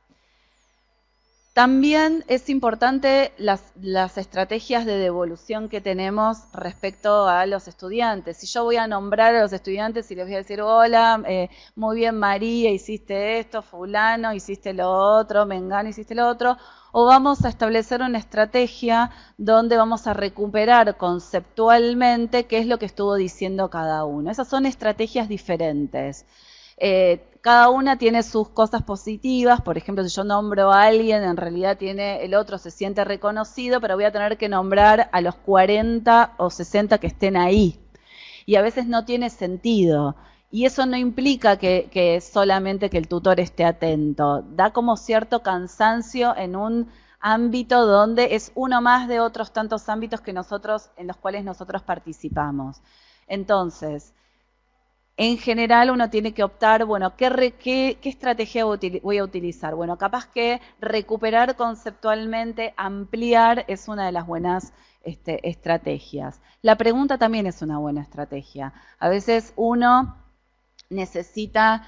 También es importante las estrategias de devolución que tenemos respecto a los estudiantes. Si yo voy a nombrar a los estudiantes y les voy a decir, hola, muy bien María, hiciste esto, fulano, hiciste lo otro, mengano, hiciste lo otro, o vamos a establecer una estrategia donde vamos a recuperar conceptualmente qué es lo que estuvo diciendo cada uno. Esas son estrategias diferentes. Cada una tiene sus cosas positivas. Por ejemplo, si yo nombro a alguien, en realidad el otro se siente reconocido, pero voy a tener que nombrar a los 40 o 60 que estén ahí. Y a veces no tiene sentido. Y eso no implica que solamente que el tutor esté atento. Da como cierto cansancio en un ámbito donde es uno más de otros tantos ámbitos en los cuales nosotros participamos. Entonces, en general uno tiene que optar, bueno, ¿qué estrategia voy a utilizar? Bueno, capaz que recuperar conceptualmente, ampliar es una de las buenas estrategias. La pregunta también es una buena estrategia. A veces uno necesita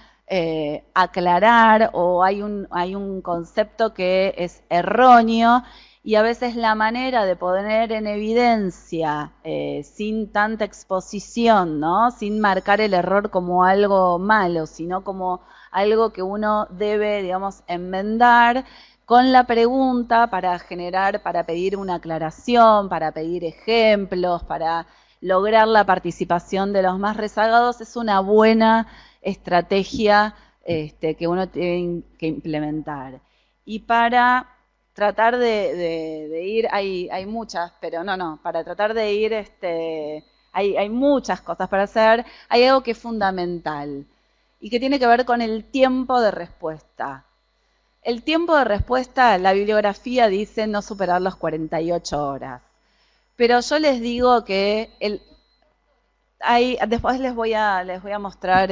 aclarar o hay un concepto que es erróneo y a veces la manera de poner en evidencia sin tanta exposición, ¿no? Sin marcar el error como algo malo, sino como algo que uno debe, digamos, enmendar con la pregunta para pedir una aclaración, para pedir ejemplos, para lograr la participación de los más rezagados, es una buena estrategia que uno tiene que implementar. Y para tratar de ir, hay muchas, pero para tratar de ir, hay muchas cosas para hacer, hay algo que es fundamental y que tiene que ver con el tiempo de respuesta. El tiempo de respuesta, la bibliografía dice no superar las 48 horas. Pero yo les digo que después les voy a mostrar,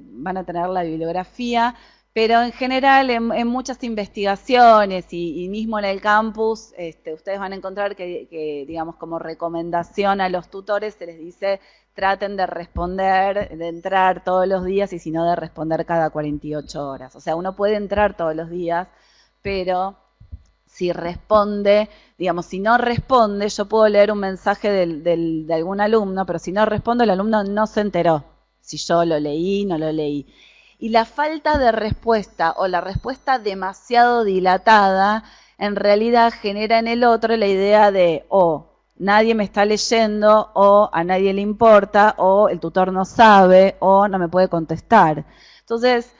van a tener la bibliografía, pero en general en muchas investigaciones y mismo en el campus, ustedes van a encontrar que, digamos, como recomendación a los tutores se les dice traten de responder, de entrar todos los días y si no de responder cada 48 horas. O sea, uno puede entrar todos los días, pero si responde, digamos, si no responde, yo puedo leer un mensaje de algún alumno, pero si no respondo, el alumno no se enteró si yo lo leí, no lo leí. Y la falta de respuesta o la respuesta demasiado dilatada, en realidad genera en el otro la idea de, nadie me está leyendo, o a nadie le importa, o el tutor no sabe, o no me puede contestar. Entonces,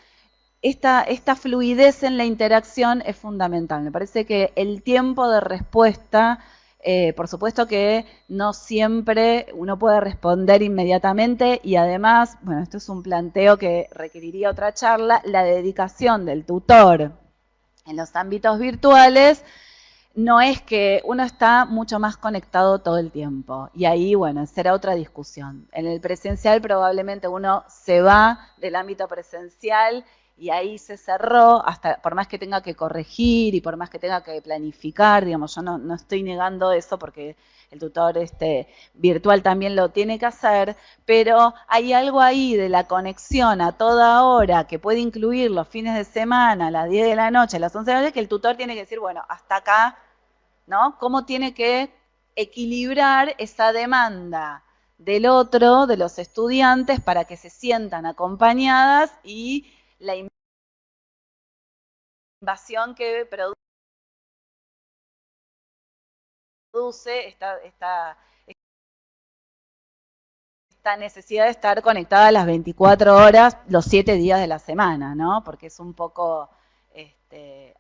esta fluidez en la interacción es fundamental. Me parece que el tiempo de respuesta, por supuesto que no siempre uno puede responder inmediatamente y además, bueno, esto es un planteo que requeriría otra charla, la dedicación del tutor en los ámbitos virtuales no es que uno está mucho más conectado todo el tiempo. Y ahí, bueno, será otra discusión. En el presencial probablemente uno se va del ámbito presencial y ahí se cerró, hasta por más que tenga que corregir y por más que tenga que planificar, digamos, yo no estoy negando eso porque el tutor virtual también lo tiene que hacer, pero hay algo ahí de la conexión a toda hora que puede incluir los fines de semana, a las 10 de la noche, a las 11 de la noche, que el tutor tiene que decir, bueno, hasta acá, ¿no? ¿Cómo tiene que equilibrar esa demanda del otro, de los estudiantes, para que se sientan acompañadas y la invasión que produce esta necesidad de estar conectada a las 24 horas, los 7 días de la semana, ¿no? Porque es un poco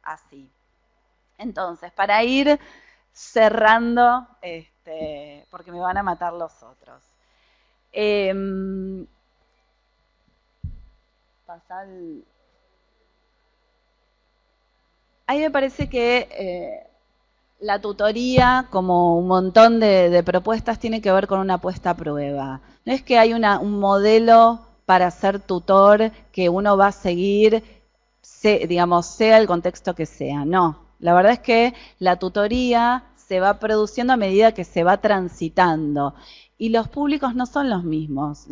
así. Entonces, para ir cerrando, porque me van a matar los otros. A mí me parece que la tutoría, como un montón de propuestas, tiene que ver con una puesta a prueba. No es que hay un modelo para ser tutor que uno va a seguir, digamos, sea el contexto que sea. No, la verdad es que la tutoría se va produciendo a medida que se va transitando. Y los públicos no son los mismos.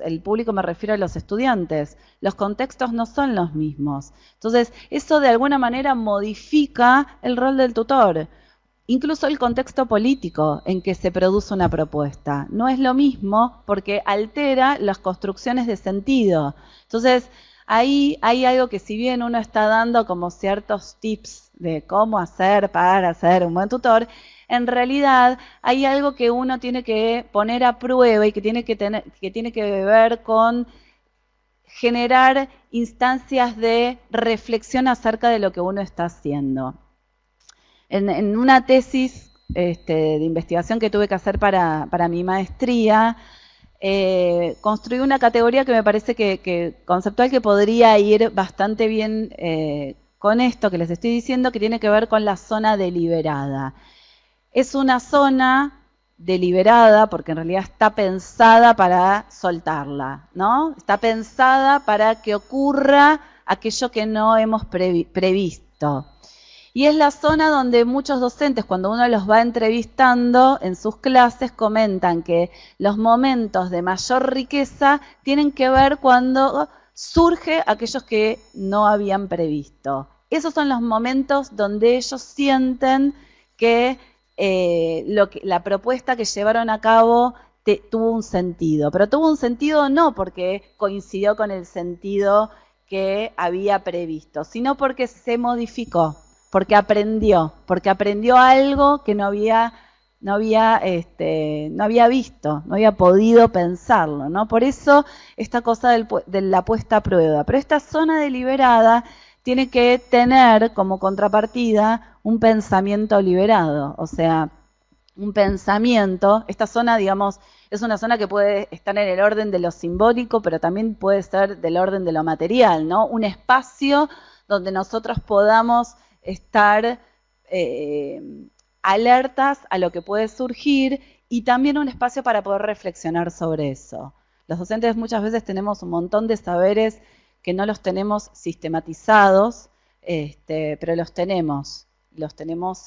El público me refiero a los estudiantes. Los contextos no son los mismos. Entonces, eso de alguna manera modifica el rol del tutor. Incluso el contexto político en que se produce una propuesta. No es lo mismo porque altera las construcciones de sentido. Entonces, ahí hay algo que si bien uno está dando como ciertos tips de cómo hacer para ser un buen tutor, en realidad hay algo que uno tiene que poner a prueba y que tiene que ver con generar instancias de reflexión acerca de lo que uno está haciendo. En una tesis de investigación que tuve que hacer para mi maestría, construí una categoría que me parece que conceptual, que podría ir bastante bien con esto que les estoy diciendo, que tiene que ver con la zona deliberada. Es una zona deliberada porque en realidad está pensada para soltarla, ¿no? Está pensada para que ocurra aquello que no hemos previsto. Y es la zona donde muchos docentes, cuando uno los va entrevistando en sus clases, comentan que los momentos de mayor riqueza tienen que ver cuando surge aquellos que no habían previsto. Esos son los momentos donde ellos sienten que la propuesta que llevaron a cabo tuvo un sentido. Pero tuvo un sentido no porque coincidió con el sentido que había previsto, sino porque se modificó. Porque aprendió algo que no había visto, no había podido pensarlo, ¿no? Por eso esta cosa de la puesta a prueba. Pero esta zona deliberada tiene que tener como contrapartida un pensamiento liberado, o sea, un pensamiento. Esta zona, digamos, es una zona que puede estar en el orden de lo simbólico, pero también puede ser del orden de lo material, ¿no? Un espacio donde nosotros podamos estar alertas a lo que puede surgir y también un espacio para poder reflexionar sobre eso. Los docentes muchas veces tenemos un montón de saberes que no los tenemos sistematizados, pero los tenemos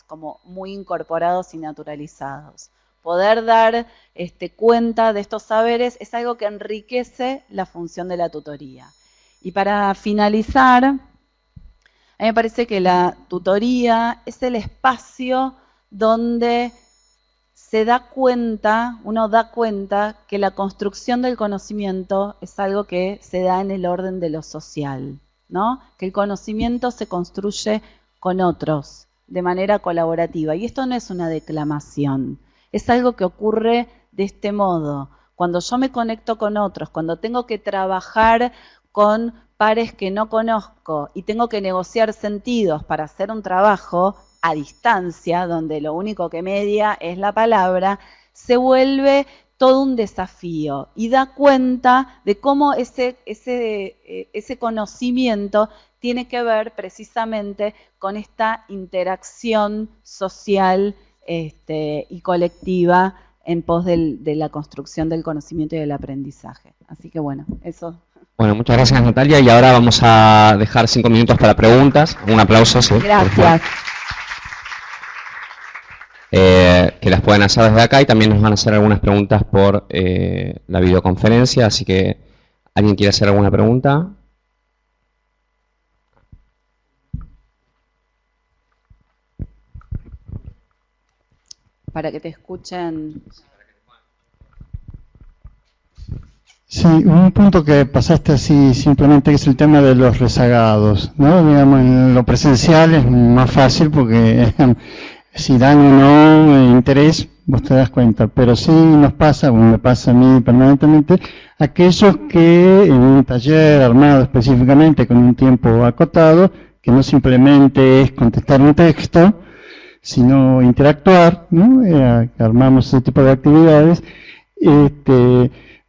como muy incorporados y naturalizados. Poder dar cuenta de estos saberes es algo que enriquece la función de la tutoría. Y para finalizar, a mí me parece que la tutoría es el espacio donde uno da cuenta que la construcción del conocimiento es algo que se da en el orden de lo social, ¿no? Que el conocimiento se construye con otros, de manera colaborativa. Y esto no es una declamación, es algo que ocurre de este modo. Cuando yo me conecto con otros, cuando tengo que trabajar con pares que no conozco y tengo que negociar sentidos para hacer un trabajo a distancia, donde lo único que media es la palabra, se vuelve todo un desafío y da cuenta de cómo ese conocimiento tiene que ver precisamente con esta interacción social y colectiva en pos de la construcción del conocimiento y del aprendizaje. Así que bueno, eso. Bueno, muchas gracias, Natalia, y ahora vamos a dejar 5 minutos para preguntas. Un aplauso, sí. Gracias. Que las pueden hacer desde acá y también nos van a hacer algunas preguntas por la videoconferencia, así que ¿alguien quiere hacer alguna pregunta? Para que te escuchen. Sí, un punto que pasaste así simplemente es el tema de los rezagados, ¿no? Digamos, en lo presencial es más fácil porque si dan o no interés, vos te das cuenta, pero sí nos pasa, bueno, me pasa a mí permanentemente, aquellos que en un taller armado específicamente con un tiempo acotado, que no simplemente es contestar un texto, sino interactuar, ¿no? Armamos ese tipo de actividades,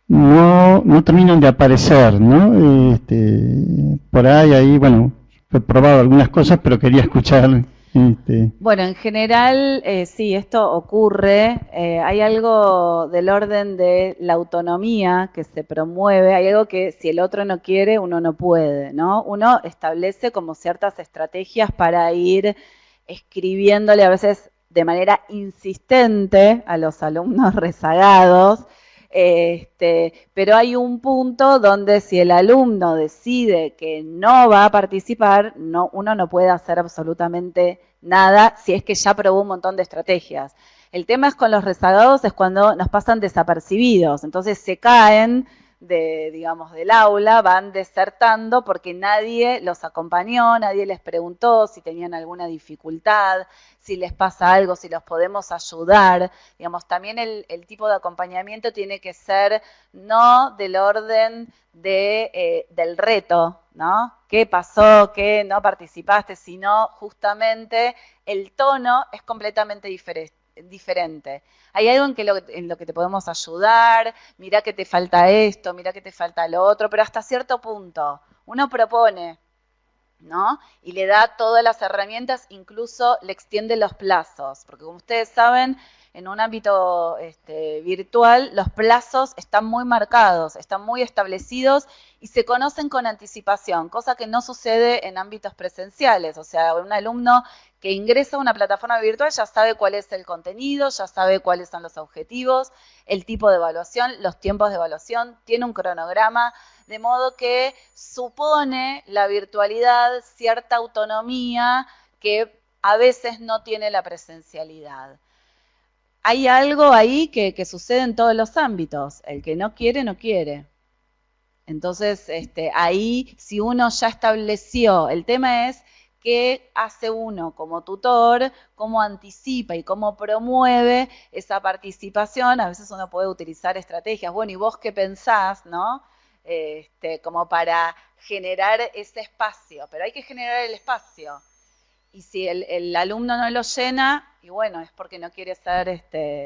no terminan de aparecer, ¿no? Por ahí, bueno, he probado algunas cosas, pero quería escuchar. Bueno, en general, sí, esto ocurre. Hay algo del orden de la autonomía que se promueve. Hay algo que si el otro no quiere, uno no puede, ¿no? Uno establece como ciertas estrategias para ir escribiéndole a veces de manera insistente a los alumnos rezagados. Pero hay un punto donde si el alumno decide que no va a participar, uno no puede hacer absolutamente nada si es que ya probó un montón de estrategias. El tema es con los rezagados es cuando nos pasan desapercibidos, entonces se caen digamos, del aula, van desertando porque nadie los acompañó, nadie les preguntó si tenían alguna dificultad, si les pasa algo, si los podemos ayudar. Digamos, también el tipo de acompañamiento tiene que ser no del orden del reto, ¿no? ¿Qué pasó? ¿Qué no participaste? Sino justamente el tono es completamente diferente. Hay algo en lo que te podemos ayudar, mirá que te falta esto, mirá que te falta lo otro, pero hasta cierto punto uno propone, ¿no? Y le da todas las herramientas, incluso le extiende los plazos, porque como ustedes saben, en un ámbito virtual, los plazos están muy marcados, están muy establecidos y se conocen con anticipación, cosa que no sucede en ámbitos presenciales. O sea, un alumno que ingresa a una plataforma virtual ya sabe cuál es el contenido, ya sabe cuáles son los objetivos, el tipo de evaluación, los tiempos de evaluación, tiene un cronograma, de modo que supone la virtualidad cierta autonomía que a veces no tiene la presencialidad. Hay algo ahí que sucede en todos los ámbitos. El que no quiere, no quiere. Entonces, ahí, si uno ya estableció, el tema es qué hace uno como tutor, cómo anticipa y cómo promueve esa participación. A veces uno puede utilizar estrategias. Bueno, ¿y vos qué pensás, no? Como para generar ese espacio. Pero hay que generar el espacio. Y si el alumno no lo llena, y bueno, es porque no quiere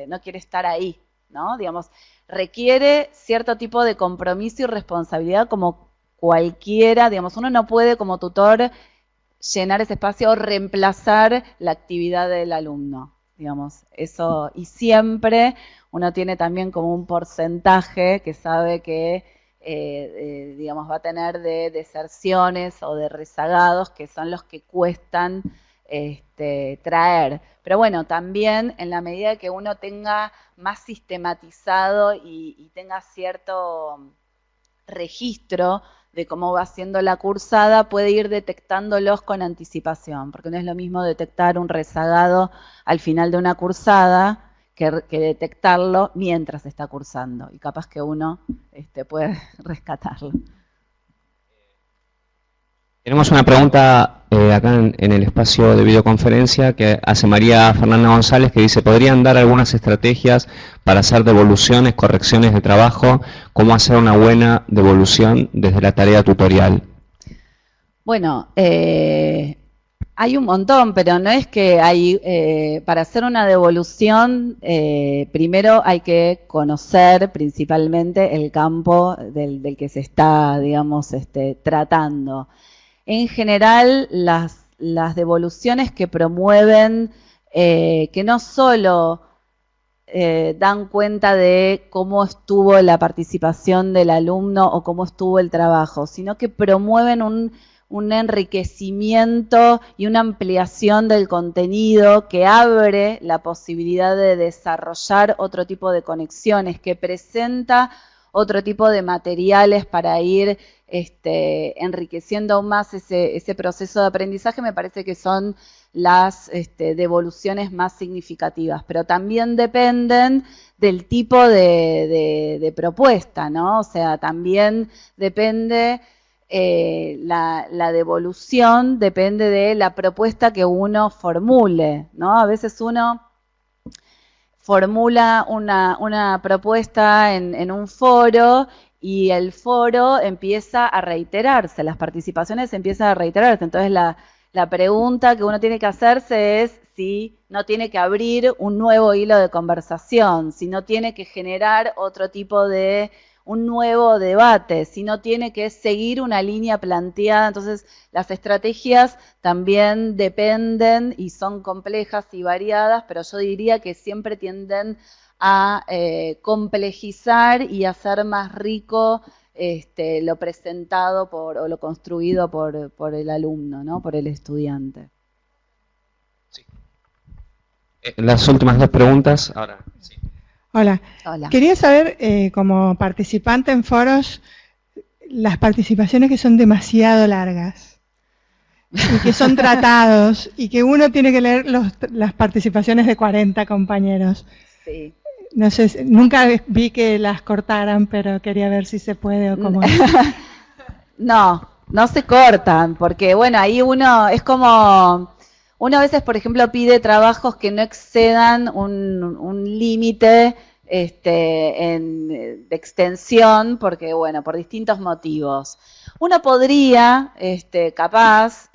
no quiere estar ahí, ¿no? Digamos, requiere cierto tipo de compromiso y responsabilidad como cualquiera, digamos, uno no puede como tutor llenar ese espacio o reemplazar la actividad del alumno, digamos, eso, y siempre uno tiene también como un porcentaje que sabe que digamos, va a tener de deserciones o de rezagados, que son los que cuestan traer. Pero bueno, también en la medida que uno tenga más sistematizado y tenga cierto registro de cómo va siendo la cursada, puede ir detectándolos con anticipación, porque no es lo mismo detectar un rezagado al final de una cursada que detectarlo mientras está cursando, y capaz que uno puede rescatarlo. Tenemos una pregunta acá en el espacio de videoconferencia que hace María Fernanda González, que dice: ¿podrían dar algunas estrategias para hacer devoluciones, correcciones de trabajo? ¿Cómo hacer una buena devolución desde la tarea tutorial? Bueno, hay un montón, pero no es que hay, para hacer una devolución, primero hay que conocer principalmente el campo del que se está, digamos, tratando. En general, las devoluciones que promueven, que no solo dan cuenta de cómo estuvo la participación del alumno o cómo estuvo el trabajo, sino que promueven un enriquecimiento y una ampliación del contenido que abre la posibilidad de desarrollar otro tipo de conexiones, que presenta otro tipo de materiales para ir enriqueciendo aún más ese proceso de aprendizaje. Me parece que son las devoluciones más significativas, pero también dependen del tipo de propuesta, ¿no? O sea, también depende... la devolución depende de la propuesta que uno formule, ¿no? A veces uno formula una propuesta en un foro y el foro empieza a reiterarse, las participaciones empiezan a reiterarse. Entonces la pregunta que uno tiene que hacerse es si no tiene que abrir un nuevo hilo de conversación, si no tiene que generar otro tipo de un nuevo debate, sino tiene que seguir una línea planteada. Entonces, las estrategias también dependen y son complejas y variadas, pero yo diría que siempre tienden a complejizar y hacer más rico lo presentado o lo construido por el alumno, ¿no? Por el estudiante. Sí. Las últimas dos preguntas. Ahora, sí. Hola. Hola. Quería saber, como participante en foros, las participaciones que son demasiado largas y que son tratados y que uno tiene que leer las participaciones de 40 compañeros. Sí. No sé, nunca vi que las cortaran, pero quería ver si se puede o cómo. No se cortan, porque bueno, ahí uno es como... Uno a veces, por ejemplo, pide trabajos que no excedan un límite de extensión, porque, bueno, por distintos motivos. Uno podría, capaz,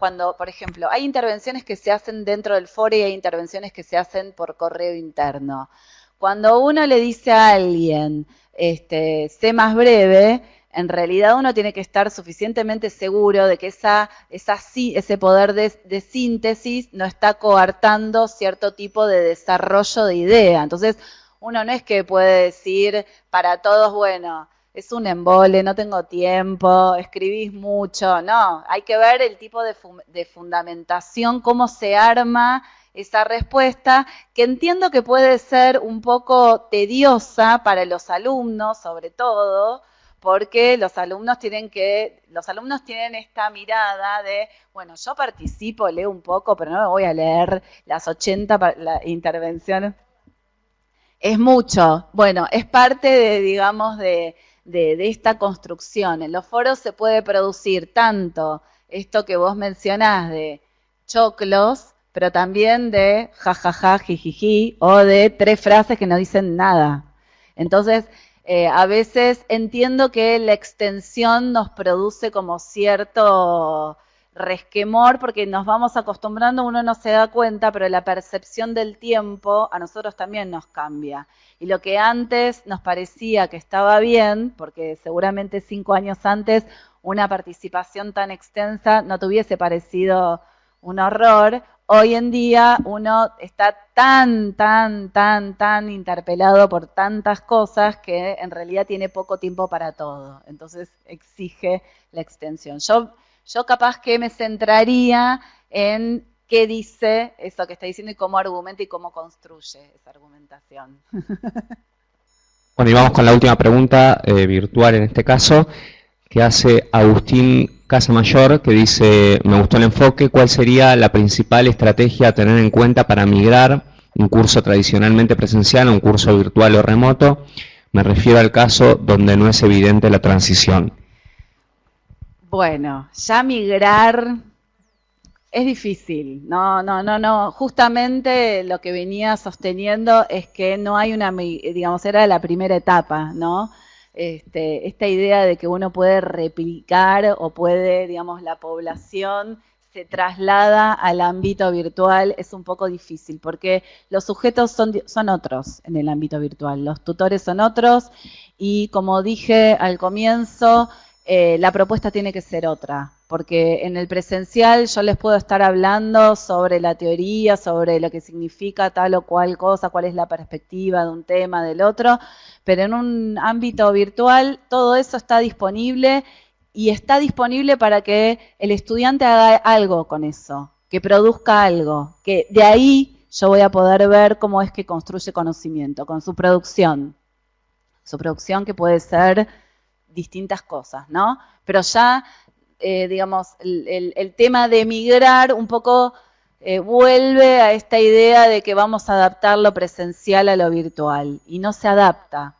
cuando, por ejemplo, hay intervenciones que se hacen dentro del foro y hay intervenciones que se hacen por correo interno. Cuando uno le dice a alguien, sé más breve, en realidad uno tiene que estar suficientemente seguro de que ese poder de síntesis no está coartando cierto tipo de desarrollo de idea. Entonces, uno no es que puede decir para todos, bueno, es un embole, no tengo tiempo, escribís mucho. No, hay que ver el tipo de fundamentación, cómo se arma esa respuesta, que entiendo que puede ser un poco tediosa para los alumnos, sobre todo, porque los alumnos tienen esta mirada de, bueno, yo participo, leo un poco, pero no me voy a leer las 80 intervenciones. Es mucho. Bueno, es parte de, digamos, de esta construcción. En los foros se puede producir tanto esto que vos mencionás de choclos, pero también de jajaja, jijiji, o de 3 frases que no dicen nada. Entonces, a veces entiendo que la extensión nos produce como cierto resquemor porque nos vamos acostumbrando, uno no se da cuenta, pero la percepción del tiempo a nosotros también nos cambia. Y lo que antes nos parecía que estaba bien, porque seguramente 5 años antes una participación tan extensa no te hubiese parecido un horror, hoy en día uno está tan interpelado por tantas cosas que en realidad tiene poco tiempo para todo. Entonces exige la extensión. Yo capaz que me centraría en qué dice eso que está diciendo y cómo argumenta y cómo construye esa argumentación. Bueno, y vamos con la última pregunta, virtual en este caso, que hace Agustín Casamayor, que dice, me gustó el enfoque, ¿cuál sería la principal estrategia a tener en cuenta para migrar un curso tradicionalmente presencial a un curso virtual o remoto? Me refiero al caso donde no es evidente la transición. Bueno, ya migrar es difícil. No. Justamente lo que venía sosteniendo es que no hay digamos, era la primera etapa, ¿no? Esta idea de que uno puede replicar o puede, digamos, la población se traslada al ámbito virtual es un poco difícil porque los sujetos son otros en el ámbito virtual, los tutores son otros y como dije al comienzo, la propuesta tiene que ser otra, porque en el presencial yo les puedo estar hablando sobre la teoría, sobre lo que significa tal o cual cosa, cuál es la perspectiva de un tema, del otro, pero en un ámbito virtual todo eso está disponible y está disponible para que el estudiante haga algo con eso, que produzca algo, que de ahí yo voy a poder ver cómo es que construye conocimiento, con su producción que puede ser distintas cosas, ¿no? Pero ya, digamos, el tema de migrar un poco vuelve a esta idea de que vamos a adaptar lo presencial a lo virtual, y no se adapta.